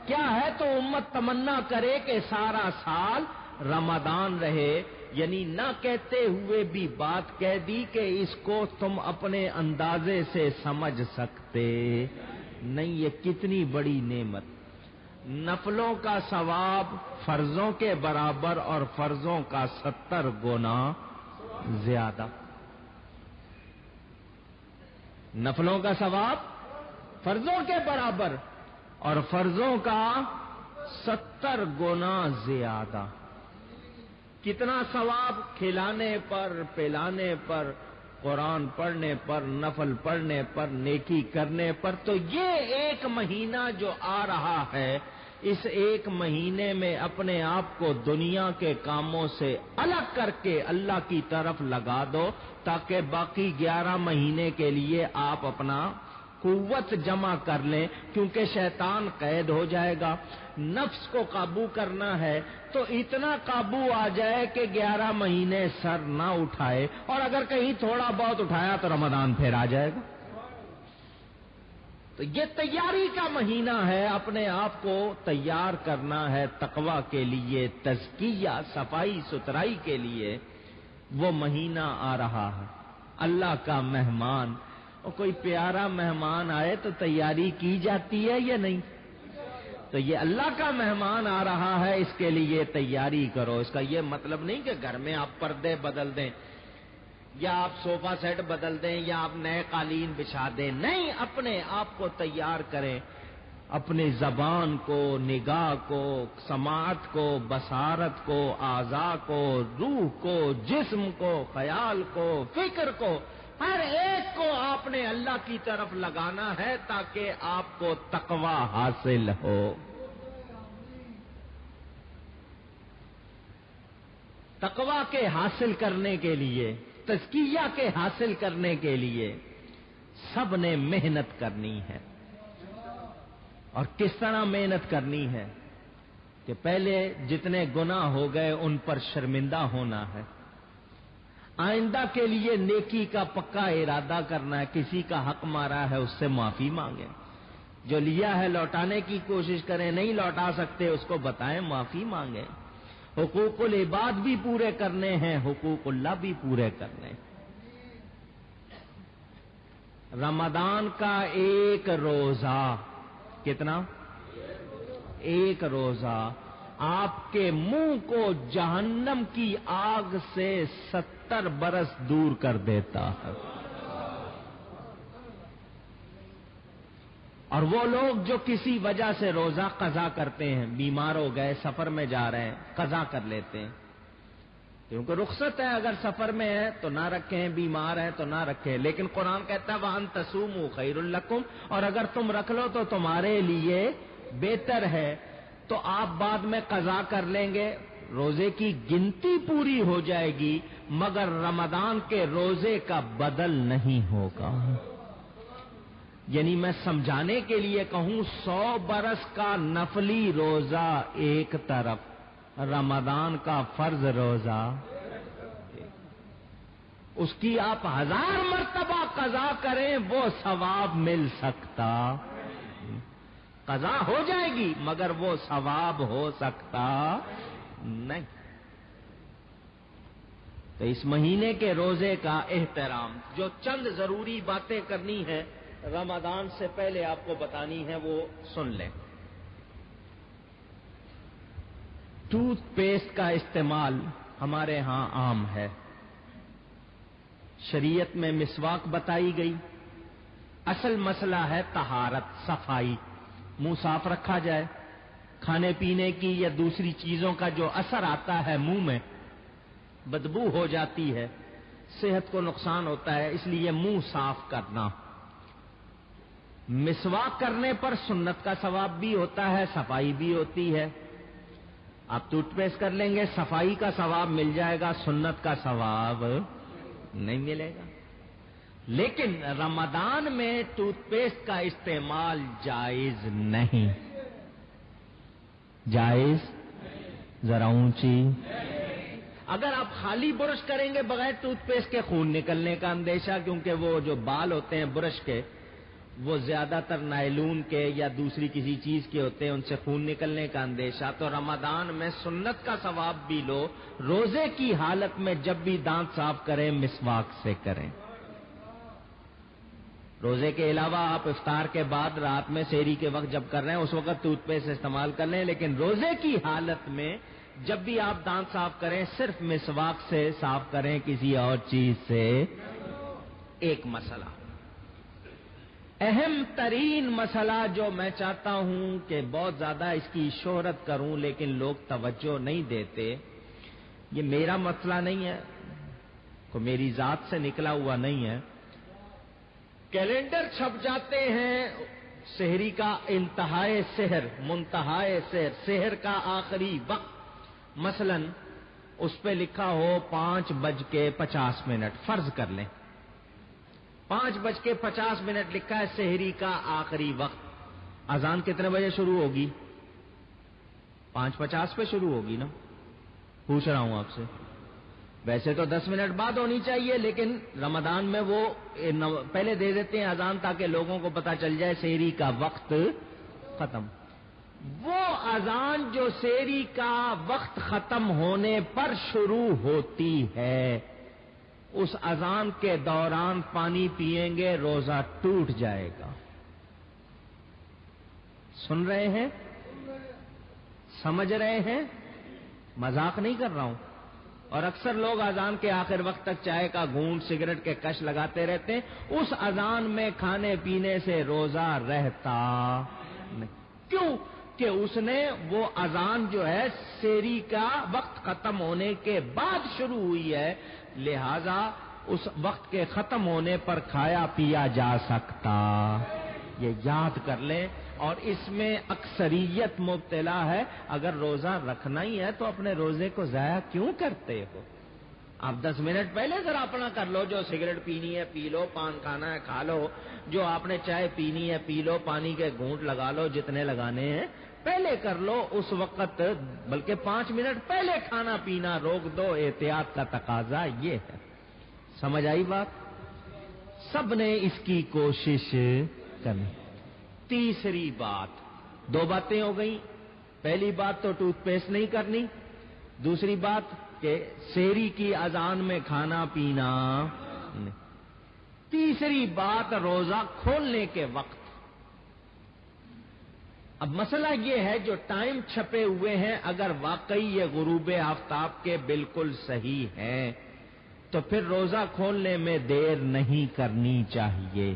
کیا ہے، تو امت تمنا کرے کہ سارا سال رمضان رہے، یعنی نہ کہتے ہوئے بھی بات کہہ دی کہ اس کو تم اپنے اندازے سے سمجھ سکتے نہیں۔ یہ کتنی بڑی نعمت، نفلوں کا ثواب فرضوں کے برابر اور فرضوں کا 70 گنا زیادہ۔ نفلوں کا ثواب فرضوں کے برابر اور فرضوں کا 70 گنا زیادہ۔ کتنا ثواب؟ کھلانے پر، پلانے پر، قرآن پڑھنے پر، نفل پڑھنے پر، نیکی کرنے پر۔ تو یہ ایک مہینہ جو آ رہا ہے، اس ایک مہینے میں اپنے آپ کو دنیا کے کاموں سے الگ کر کے اللہ کی طرف لگا دو، تاکہ باقی 11 مہینے کے لیے آپ اپنا قوت جمع کر لیں، کیونکہ شیطان قید ہو جائے گا۔ نفس کو قابو کرنا ہے تو اتنا قابو آ جائے کہ 11 مہینے سر نہ اٹھائے، اور اگر کہیں تھوڑا بہت اٹھایا تو رمضان پھر آ جائے گا۔ تو یہ تیاری کا مہینہ ہے، اپنے آپ کو تیار کرنا ہے تقویٰ کے لیے، تزکیہ، صفائی ستھرائی کے لیے۔ وہ مہینہ آ رہا ہے، اللہ کا مہمان، اور کوئی پیارا مہمان آئے تو تیاری کی جاتی ہے یا نہیں؟ تو یہ اللہ کا مہمان آ رہا ہے، اس کے لیے تیاری کرو۔ اس کا یہ مطلب نہیں کہ گھر میں آپ پردے بدل دیں، یا آپ صوفہ سیٹ بدل دیں، یا آپ نئے قالین بچھا دیں، نہیں، اپنے آپ کو تیار کریں، اپنی زبان کو، نگاہ کو، سماعت کو، بصارت کو، اعضاء کو، روح کو، جسم کو، خیال کو، فکر کو، ہر ایک کو آپ نے اللہ کی طرف لگانا ہے تاکہ آپ کو تقویٰ حاصل ہو۔ تقویٰ کے حاصل کرنے کے لیے، تزکیہ کے حاصل کرنے کے لیے سب نے محنت کرنی ہے۔ اور کس طرح محنت کرنی ہے؟ کہ پہلے جتنے گناہ ہو گئے ان پر شرمندہ ہونا ہے، آئندہ کے لیے نیکی کا پکا ارادہ کرنا ہے، کسی کا حق مارا ہے اس سے معافی مانگیں، جو لیا ہے لوٹانے کی کوشش کریں، نہیں لوٹا سکتے اس کو بتائیں، معافی مانگیں۔ حقوق العباد بھی پورے کرنے ہیں، حقوق اللہ بھی پورے کرنے ہیں۔ رمضان کا ایک روزہ، کتنا؟ ایک روزہ آپ کے منہ کو جہنم کی آگ سے 70 برس دور کر دیتا ہے۔ اور وہ لوگ جو کسی وجہ سے روزہ قضا کرتے ہیں، بیمار ہو گئے، سفر میں جا رہے ہیں، قضا کر لیتے ہیں، کیونکہ رخصت ہے، اگر سفر میں ہے تو نہ رکھیں، بیمار ہے تو نہ رکھیں، لیکن قرآن کہتا ہے وَأَن تَصُومُوا خَيْرٌ لَكُمْ، اور اگر تم رکھ لو تو تمہارے لیے بہتر ہے، تو آپ بعد میں قضا کر لیں گے، روزے کی گنتی پوری ہو جائے گی، مگر رمضان کے روزے کا بدل نہیں ہوگا۔ یعنی میں سمجھانے کے لیے کہوں، 100 برس کا نفلی روزہ ایک طرف، رمضان کا فرض روزہ، اس کی آپ 1000 مرتبہ قضا کریں وہ ثواب مل سکتا، قضا ہو جائے گی مگر وہ ثواب ہو سکتا نہیں۔ تو اس مہینے کے روزے کا احترام، جو چند ضروری باتیں کرنی ہے رمضان سے پہلے آپ کو بتانی ہے، وہ سن لیں۔ ٹوتھ پیسٹ کا استعمال ہمارے ہاں عام ہے، شریعت میں مسواک بتائی گئی، اصل مسئلہ ہے طہارت، صفائی، منہ صاف رکھا جائے، کھانے پینے کی یا دوسری چیزوں کا جو اثر آتا ہے منہ میں، بدبو ہو جاتی ہے، صحت کو نقصان ہوتا ہے، اس لیے منہ صاف کرنا۔ مسواک کرنے پر سنت کا ثواب بھی ہوتا ہے، صفائی بھی ہوتی ہے۔ آپ ٹوتھ پیسٹ کر لیں گے، صفائی کا ثواب مل جائے گا، سنت کا ثواب نہیں ملے گا۔ لیکن رمضان میں ٹوتھ پیسٹ کا استعمال جائز نہیں، جائز، ذرا اونچی، اگر آپ خالی برش کریں گے بغیر ٹوتھ پیسٹ کے خون نکلنے کا اندیشہ، کیونکہ وہ جو بال ہوتے ہیں برش کے وہ زیادہ تر نائلون کے یا دوسری کسی چیز کے ہوتے ہیں، ان سے خون نکلنے کا اندیشہ، تو رمضان میں سنت کا ثواب بھی لو، روزے کی حالت میں جب بھی دانت صاف کریں مسواک سے کریں۔ روزے کے علاوہ آپ افطار کے بعد رات میں سحری کے وقت جب کر رہے ہیں اس وقت ٹوتھ پیسٹ استعمال کر لیں، لیکن روزے کی حالت میں جب بھی آپ دانت صاف کریں صرف مسواک سے صاف کریں، کسی اور چیز سے۔ ایک مسئلہ، اہم ترین مسئلہ جو میں چاہتا ہوں کہ بہت زیادہ اس کی شہرت کروں لیکن لوگ توجہ نہیں دیتے، یہ میرا مسئلہ نہیں ہے، کوئی میری ذات سے نکلا ہوا نہیں ہے۔ کیلنڈر چھپ جاتے ہیں سحری کا انتہائے سحر، منتہائے سحر، سحر کا آخری وقت، مثلا اس پہ لکھا ہو 5:50، فرض کر لیں 5:50 لکھا ہے سحری کا آخری وقت، اذان کتنے بجے شروع ہوگی؟ 5:50 پہ شروع ہوگی نا؟ پوچھ رہا ہوں آپ سے، ویسے تو 10 منٹ بعد ہونی چاہیے، لیکن رمضان میں وہ پہلے دے دیتے ہیں اذان تاکہ لوگوں کو پتا چل جائے سحری کا وقت ختم۔ وہ اذان جو سحری کا وقت ختم ہونے پر شروع ہوتی ہے، اس اذان کے دوران پانی پیئیں گے روزہ ٹوٹ جائے گا۔ سن رہے ہیں؟ سمجھ رہے ہیں؟ مذاق نہیں کر رہا ہوں۔ اور اکثر لوگ اذان کے آخر وقت تک چائے کا گھونٹ، سگریٹ کے کش لگاتے رہتے ہیں، اس اذان میں کھانے پینے سے روزہ رہتا نہیں۔ کیوں کہ اس نے وہ اذان جو ہے سحری کا وقت ختم ہونے کے بعد شروع ہوئی ہے، لہذا اس وقت کے ختم ہونے پر کھایا پیا جا سکتا۔ یہ یاد کر لیں، اور اس میں اکثریت مبتلا ہے۔ اگر روزہ رکھنا ہی ہے تو اپنے روزے کو ضائع کیوں کرتے ہو؟ آپ 10 منٹ پہلے ذرا اپنا کر لو، جو سگریٹ پینی ہے پی لو، پان کھانا ہے کھا لو، جو آپ نے چائے پینی ہے پی لو، پانی کے گھونٹ لگا لو جتنے لگانے ہیں، پہلے کر لو اس وقت، بلکہ 5 منٹ پہلے کھانا پینا روک دو۔ احتیاط کا تقاضا یہ ہے۔ سمجھ آئی بات؟ سب نے اس کی کوشش کرنی۔ تیسری بات، 2 باتیں ہو گئیں، پہلی بات تو ٹوتھ پیسٹ نہیں کرنی، دوسری بات کہ سحری کی اذان میں کھانا پینا نہیں، تیسری بات روزہ کھولنے کے وقت۔ اب مسئلہ یہ ہے جو ٹائم چھپے ہوئے ہیں اگر واقعی یہ غروب آفتاب کے بالکل صحیح ہیں تو پھر روزہ کھولنے میں دیر نہیں کرنی چاہیے۔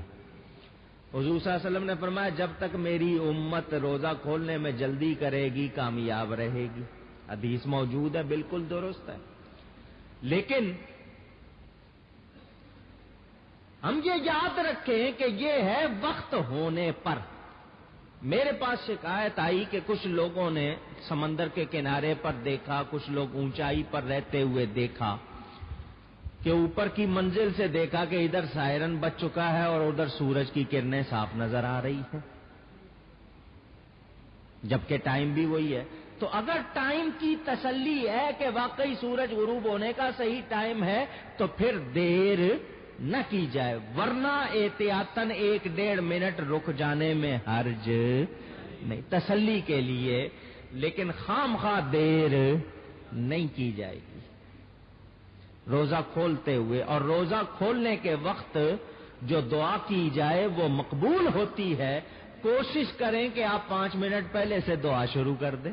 حضور صلی اللہ علیہ وسلم نے فرمایا جب تک میری امت روزہ کھولنے میں جلدی کرے گی کامیاب رہے گی، حدیث موجود ہے، بالکل درست ہے۔ لیکن ہم یہ یاد رکھیں کہ یہ ہے وقت ہونے پر۔ میرے پاس شکایت آئی کہ کچھ لوگوں نے سمندر کے کنارے پر دیکھا، کچھ لوگ اونچائی پر رہتے ہوئے دیکھا کہ اوپر کی منزل سے دیکھا کہ ادھر سائرن بج چکا ہے اور ادھر سورج کی کرنیں صاف نظر آ رہی ہیں، جبکہ ٹائم بھی وہی ہے۔ تو اگر ٹائم کی تسلی ہے کہ واقعی سورج غروب ہونے کا صحیح ٹائم ہے تو پھر دیر نہ کی جائے، ورنہ احتیاطاً 1-1.5 منٹ رک جانے میں حرج نہیں، تسلی کے لیے، لیکن خام خواہ دیر نہیں کی جائے گی روزہ کھولتے ہوئے۔ اور روزہ کھولنے کے وقت جو دعا کی جائے وہ مقبول ہوتی ہے۔ کوشش کریں کہ آپ 5 منٹ پہلے سے دعا شروع کر دیں،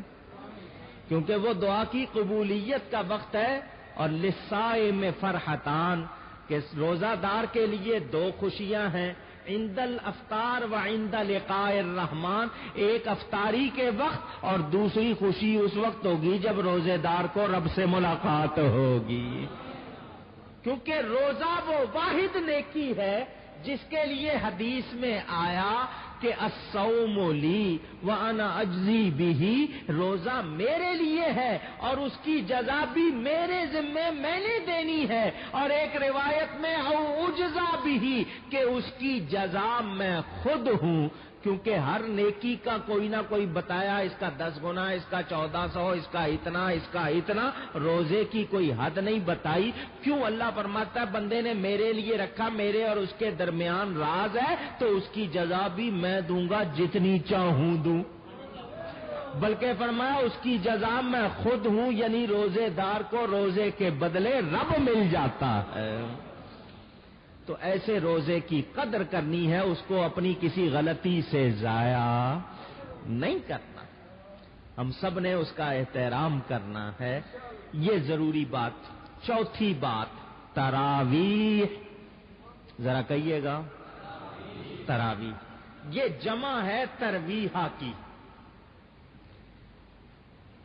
کیونکہ وہ دعا کی قبولیت کا وقت ہے۔ اور للصائم فرحتان، کہ روزہ دار کے لیے 2 خوشیاں ہیں، عند الافطار و عند لقاء الرحمن، ایک افطاری کے وقت اور دوسری خوشی اس وقت ہوگی جب روزے دار کو رب سے ملاقات ہوگی، کیونکہ روزہ وہ واحد نیکی ہے جس کے لیے حدیث میں آیا کہ الصوم لی وانا اجزی بہ، روزہ میرے لیے ہے اور اس کی جزا بھی میرے ذمہ میں میں نے دینی ہے، اور ایک روایت میں او اجزا بھی کہ اس کی جزا میں خود ہوں، کیونکہ ہر نیکی کا کوئی نہ کوئی بتایا، اس کا 10 گنا، اس کا 1400، اس کا اتنا، روزے کی کوئی حد نہیں بتائی۔ کیوں؟ اللہ فرماتا ہے بندے نے میرے لیے رکھا، میرے اور اس کے درمیان راز ہے، تو اس کی جزا بھی میں دوں گا جتنی چاہوں دوں، بلکہ فرمایا اس کی جزا میں خود ہوں، یعنی روزے دار کو روزے کے بدلے رب مل جاتا ہے۔ تو ایسے روزے کی قدر کرنی ہے، اس کو اپنی کسی غلطی سے ضائع نہیں کرنا، ہم سب نے اس کا احترام کرنا ہے، یہ ضروری بات۔ چوتھی بات تراویح، ذرا کہیے گا تراویح، یہ جمع ہے ترویحہ کی۔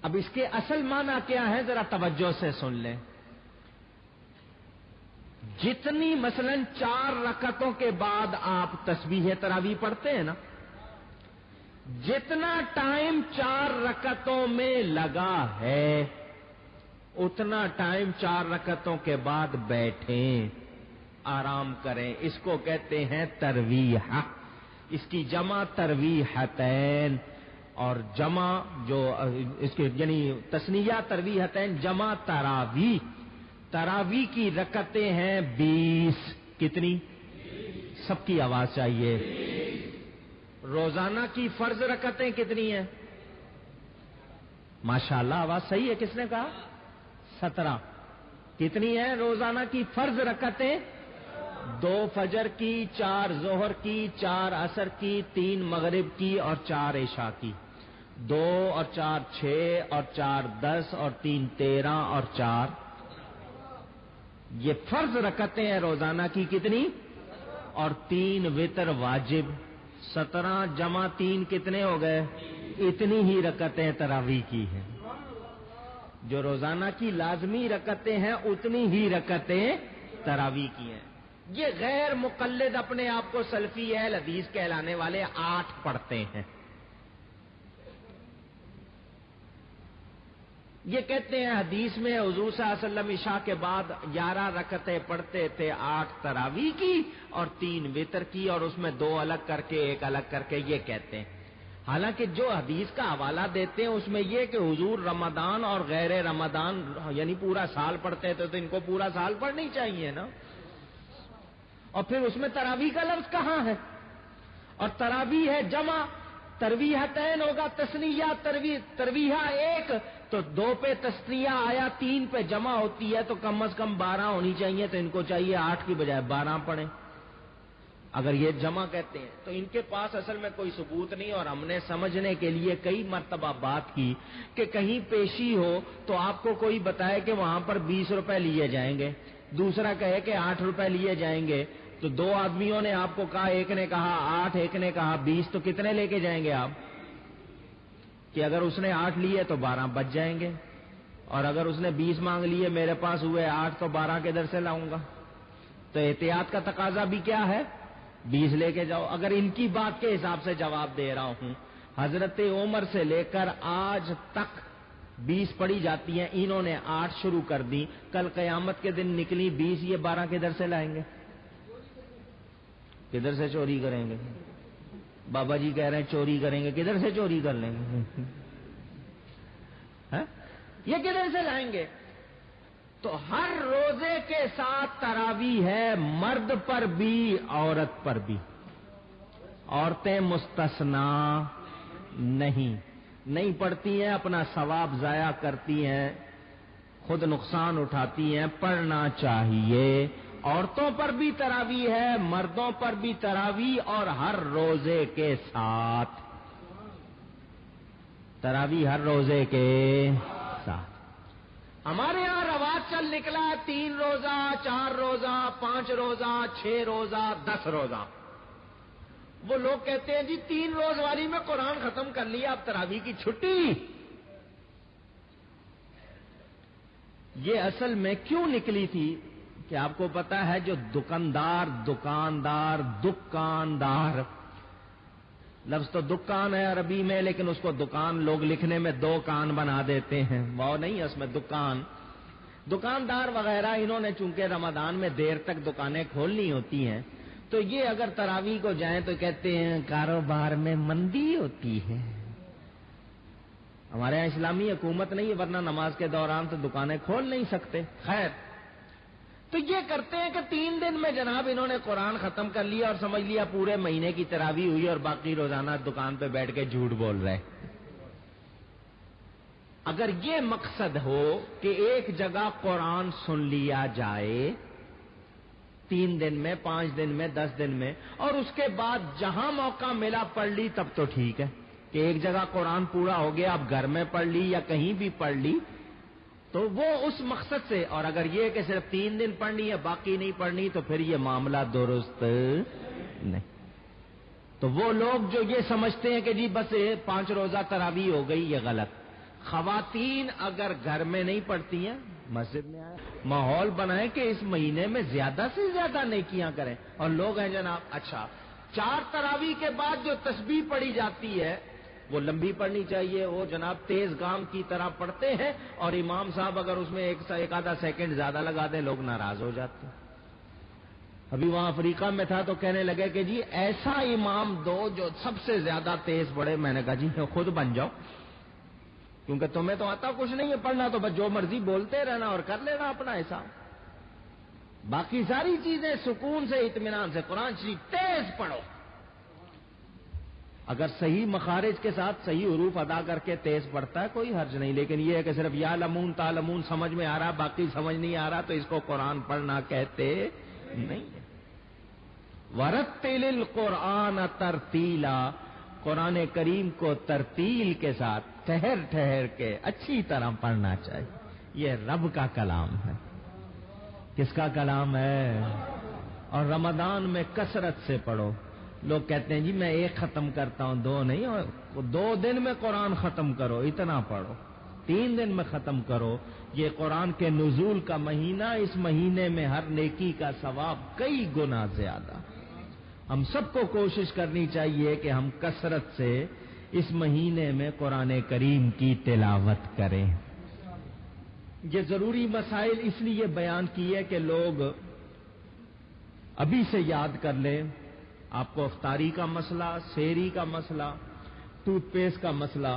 اب اس کے اصل معنی کیا ہے ذرا توجہ سے سن لیں۔ جتنی مثلا 4 رکعتوں کے بعد آپ تسبیح تراویح پڑھتے ہیں نا، جتنا ٹائم 4 رکعتوں میں لگا ہے اتنا ٹائم 4 رکعتوں کے بعد بیٹھیں، آرام کریں، اس کو کہتے ہیں ترویحہ۔ اس کی جمع ترویحتین، اور جمع جو اس کے یعنی تثنیہ ترویحتین، جمع تراویح۔ تراویح کی رکعتیں ہیں 20، کتنی؟ سب کی آواز چاہیے۔ روزانہ کی فرض رکعتیں کتنی ہیں؟ ماشاءاللہ آواز صحیح ہے، کس نے کہا؟ 17۔ کتنی ہیں روزانہ کی فرض رکعتیں؟ 2 فجر کی، 4 ظہر کی، 4 عصر کی، 3 مغرب کی اور 4 عشاء کی۔ 2 اور 4 6 اور 4 10 اور 3 13 اور 4، یہ فرض رکعتیں ہیں روزانہ کی کتنی؟ اور 3 وتر واجب۔ 17 جمع 3 کتنے ہو گئے؟ اتنی ہی رکعتیں تراویح کی ہیں۔ جو روزانہ کی لازمی رکعتیں ہیں اتنی ہی رکعتیں تراویح کی ہیں۔ یہ غیر مقلد اپنے آپ کو سلفی اہل حدیث کہلانے والے 8 پڑھتے ہیں۔ یہ کہتے ہیں حدیث میں حضور صلی اللہ علیہ وسلم عشاء کے بعد 11 رکعتیں پڑھتے تھے، 8 تراویح کی اور 3 وتر کی، اور اس میں 2 الگ کر کے 1 الگ کر کے، یہ کہتے ہیں۔ حالانکہ جو حدیث کا حوالہ دیتے ہیں اس میں یہ کہ حضور رمضان اور غیر رمضان یعنی پورا سال پڑھتے تھے، تو ان کو پورا سال پڑھنی چاہیے نا، اور پھر اس میں تراویح کا لفظ کہاں ہے؟ اور تراویح ہے جمع، ترویحتین ہوگا تثنیہ، ترویحہ 1، تو 2 پہ تثنیہ آیا، 3 پہ جمع ہوتی ہے، تو کم از کم 12 ہونی چاہیے، تو ان کو چاہیے 8 کی بجائے 12 پڑھیں۔ اگر یہ جمع کہتے ہیں تو ان کے پاس اصل میں کوئی ثبوت نہیں، اور ہم نے سمجھنے کے لیے کئی مرتبہ بات کی کہ کہیں پیشی ہو تو آپ کو کوئی بتائے کہ وہاں پر 20 روپے لیے جائیں گے، دوسرا کہے کہ 8 روپے لیے جائیں گے، تو 2 آدمیوں نے آپ کو کہا، ایک نے کہا 8 ایک نے کہا 20، تو کتنے لے کے جائیں گے آپ؟ کہ اگر اس نے 8 لیے تو 12 بچ جائیں گے، اور اگر اس نے 20 مانگ لیے، میرے پاس ہوئے 8 تو 12 کدھر سے لاؤں گا؟ تو احتیاط کا تقاضا بھی کیا ہے؟ 20 لے کے جاؤ۔ اگر ان کی بات کے حساب سے جواب دے رہا ہوں، حضرت عمر سے لے کر آج تک 20 پڑھی جاتی ہیں، انہوں نے 8 شروع کر دی، کل قیامت کے دن نکلی 20، یہ 12 کدھر سے لائیں گے؟ کدھر سے چوری کریں گے؟ بابا جی کہہ رہے ہیں چوری کریں گے، کدھر سے چوری کر لیں گے؟ یہ کدھر سے لائیں گے؟ تو ہر روزے کے ساتھ تراویح ہے، مرد پر بھی عورت پر بھی، عورتیں مستثنا نہیں پڑھتی ہیں، اپنا ثواب ضائع کرتی ہیں، خود نقصان اٹھاتی ہیں، پڑھنا چاہیے۔ عورتوں پر بھی تراویح ہے، مردوں پر بھی تراویح، اور ہر روزے کے ساتھ تراویح، ہر روزے کے ساتھ۔ ہمارے یہاں رواج چل نکلا 3 روزہ، 4 روزہ، 5 روزہ، 6 روزہ، 10 روزہ۔ وہ لوگ کہتے ہیں جی 3 روز والی میں قرآن ختم کر لیا، اب تراویح کی چھٹی۔ یہ اصل میں کیوں نکلی تھی کہ آپ کو پتا ہے، جو دکاندار لفظ تو دکان ہے عربی میں، لیکن اس کو دکان لوگ لکھنے میں 2 کان بنا دیتے ہیں، وہ نہیں ہے اس میں دکان۔ دکاندار وغیرہ انہوں نے چونکہ رمضان میں دیر تک دکانیں کھولنی ہوتی ہیں، تو یہ اگر تراویح کو جائیں تو کہتے ہیں کاروبار میں مندی ہوتی ہے۔ ہمارے یہاں اسلامی حکومت نہیں ہے، ورنہ نماز کے دوران تو دکانیں کھول نہیں سکتے۔ خیر، تو یہ کرتے ہیں کہ 3 دن میں جناب انہوں نے قرآن ختم کر لیا اور سمجھ لیا پورے مہینے کی تراویح ہوئی، اور باقی روزانہ دکان پہ بیٹھ کے جھوٹ بول رہے۔ اگر یہ مقصد ہو کہ ایک جگہ قرآن سن لیا جائے 3 دن میں، 5 دن میں، 10 دن میں، اور اس کے بعد جہاں موقع ملا پڑھ لی، تب تو ٹھیک ہے کہ ایک جگہ قرآن پورا ہو گیا، اب گھر میں پڑھ لی یا کہیں بھی پڑھ لی، تو وہ اس مقصد سے۔ اور اگر یہ کہ صرف 3 دن پڑھنی ہے باقی نہیں پڑھنی، تو پھر یہ معاملہ درست نہیں۔ تو وہ لوگ جو یہ سمجھتے ہیں کہ جی بس 5 روزہ تراویح ہو گئی، یہ غلط۔ خواتین اگر گھر میں نہیں پڑھتی ہیں، مسجد میں آئے، ماحول بنائیں کہ اس مہینے میں زیادہ سے زیادہ نیکیاں کریں۔ اور لوگ ہیں جناب، اچھا 4 تراویح کے بعد جو تسبیح پڑھی جاتی ہے وہ لمبی پڑھنی چاہیے، وہ جناب تیز گام کی طرح پڑھتے ہیں، اور امام صاحب اگر اس میں ایک آدھا سیکنڈ زیادہ لگا دیں لوگ ناراض ہو جاتے ہیں۔ ابھی وہاں افریقہ میں تھا تو کہنے لگے کہ جی ایسا امام دو جو سب سے زیادہ تیز پڑھے۔ میں نے کہا جی خود بن جاؤ، کیونکہ تمہیں تو آتا کچھ نہیں ہے پڑھنا، تو بس جو مرضی بولتے رہنا اور کر لینا اپنا حساب۔ باقی ساری چیزیں سکون سے اطمینان سے، قرآن شریف تیز پڑھو، اگر صحیح مخارج کے ساتھ صحیح حروف ادا کر کے تیز پڑھتا ہے کوئی حرج نہیں، لیکن یہ ہے کہ صرف یا لمون تالمون سمجھ میں آ رہا باقی سمجھ نہیں آ رہا، تو اس کو قرآن پڑھنا کہتے نہیں ہے۔ وَرَتِّلِ الْقُرْآنَ تَرْتِيلًا، قرآن کریم کو ترتیل کے ساتھ ٹھہر ٹھہر کے اچھی طرح پڑھنا چاہیے۔ یہ رب کا کلام ہے۔ کس کا کلام ہے؟ اور رمضان میں کثرت سے پڑھو۔ لوگ کہتے ہیں جی میں 1 ختم کرتا ہوں، 2 نہیں، اور 2 دن میں قرآن ختم کرو، اتنا پڑھو، 3 دن میں ختم کرو۔ یہ قرآن کے نزول کا مہینہ، اس مہینے میں ہر نیکی کا ثواب کئی گنا زیادہ۔ ہم سب کو کوشش کرنی چاہیے کہ ہم کثرت سے اس مہینے میں قرآن کریم کی تلاوت کریں۔ یہ ضروری مسائل اس لیے بیان کیے کہ لوگ ابھی سے یاد کر لیں۔ آپ کو افطاری کا مسئلہ، سحری کا مسئلہ، ٹوتھ پیسٹ کا مسئلہ،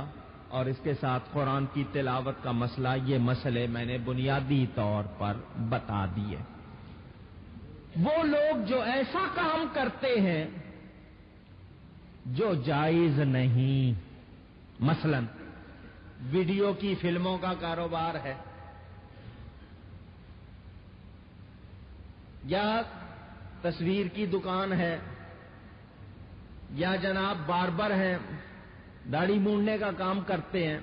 اور اس کے ساتھ قرآن کی تلاوت کا مسئلہ، یہ مسئلے میں نے بنیادی طور پر بتا دیے۔ وہ لوگ جو ایسا کام کرتے ہیں جو جائز نہیں، مثلا ویڈیو کی فلموں کا کاروبار ہے، یا تصویر کی دکان ہے، یا جناب باربر ہیں، داڑھی مونڈنے کا کام کرتے ہیں،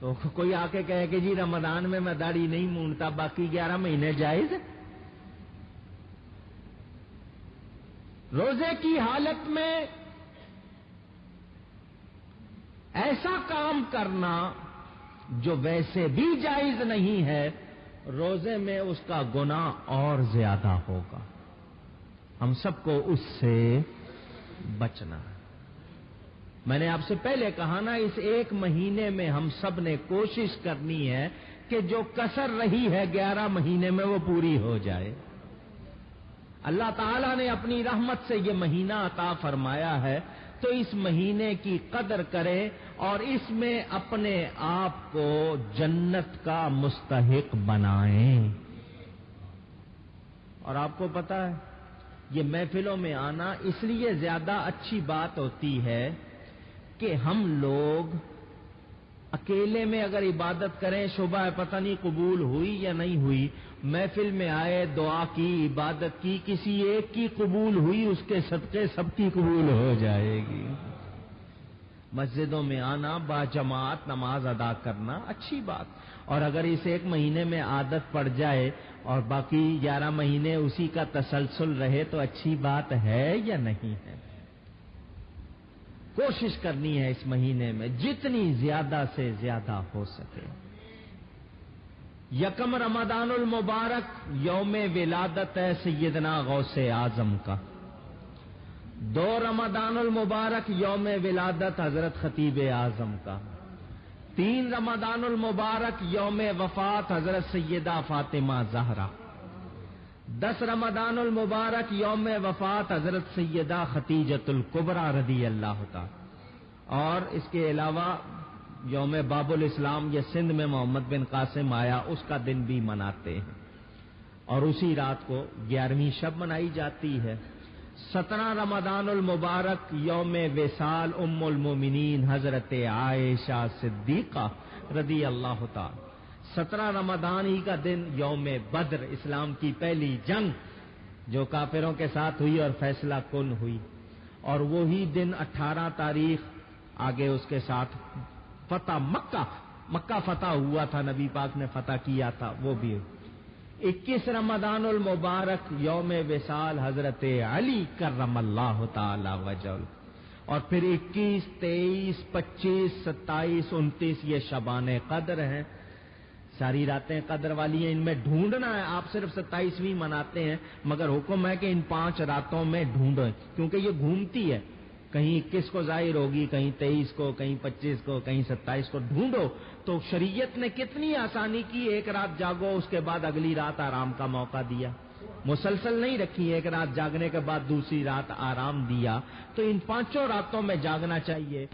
تو کوئی آ کے کہے کہ جی رمضان میں داڑھی نہیں مونڈتا باقی 11 مہینے جائز ہے؟ روزے کی حالت میں ایسا کام کرنا جو ویسے بھی جائز نہیں ہے، روزے میں اس کا گناہ اور زیادہ ہوگا۔ ہم سب کو اس سے بچنا ہے۔ میں نے آپ سے پہلے کہا نا، اس 1 مہینے میں ہم سب نے کوشش کرنی ہے کہ جو کسر رہی ہے 11 مہینے میں وہ پوری ہو جائے۔ اللہ تعالیٰ نے اپنی رحمت سے یہ مہینہ عطا فرمایا ہے، تو اس مہینے کی قدر کریں اور اس میں اپنے آپ کو جنت کا مستحق بنائیں۔ اور آپ کو پتہ ہے یہ محفلوں میں آنا اس لیے زیادہ اچھی بات ہوتی ہے کہ ہم لوگ اکیلے میں اگر عبادت کریں شبہ ہے پتہ نہیں قبول ہوئی یا نہیں ہوئی، محفل میں آئے، دعا کی، عبادت کی، کسی ایک کی قبول ہوئی، اس کے صدقے سب کی قبول ہو جائے گی۔ مسجدوں میں آنا، باجماعت نماز ادا کرنا اچھی بات، اور اگر اس 1 مہینے میں عادت پڑ جائے اور باقی 11 مہینے اسی کا تسلسل رہے تو اچھی بات ہے یا نہیں ہے؟ کوشش کرنی ہے اس مہینے میں جتنی زیادہ سے زیادہ ہو سکے۔ 1 رمضان المبارک یوم ولادت ہے سیدنا غوث اعظم کا۔ 2 رمضان المبارک یوم ولادت حضرت خطیب اعظم کا۔ 3 رمضان المبارک یوم وفات حضرت سیدہ فاطمہ زہرا، 10 رمضان المبارک یوم وفات حضرت سیدہ خدیجۃ الکبریٰ رضی اللہ تعالی، اور اس کے علاوہ یوم باب الاسلام یہ سندھ میں محمد بن قاسم آیا اس کا دن بھی مناتے ہیں، اور اسی رات کو 11ویں شب منائی جاتی ہے۔ 17 رمضان المبارک یوم وصال ام المومنین حضرت عائشہ صدیقہ رضی اللہ تعالی، 17 رمضان ہی کا دن یوم بدر، اسلام کی پہلی جنگ جو کافروں کے ساتھ ہوئی اور فیصلہ کن ہوئی، اور وہی دن 18 تاریخ آگے اس کے ساتھ فتح مکہ فتح ہوا تھا، نبی پاک نے فتح کیا تھا، وہ بھی 21 رمضان المبارک یوم وصال حضرت علی کرم اللہ تعالی وجہ، اور پھر 21، 23، 25، 27، 29 یہ شبان قدر ہیں، ساری راتیں قدر والی ہیں، ان میں ڈھونڈنا ہے۔ آپ صرف 27ویں مناتے ہیں، مگر حکم ہے کہ ان 5 راتوں میں ڈھونڈو، کیونکہ یہ گھومتی ہے، کہیں 21 کو ظاہر ہوگی، کہیں 23 کو، کہیں 25 کو، کہیں 27 کو، ڈھونڈو۔ تو شریعت نے کتنی آسانی کی، ایک رات جاگو اس کے بعد اگلی رات آرام کا موقع دیا، مسلسل نہیں رکھی، ایک رات جاگنے کے بعد دوسری رات آرام دیا، تو ان 5 راتوں میں جاگنا چاہیے۔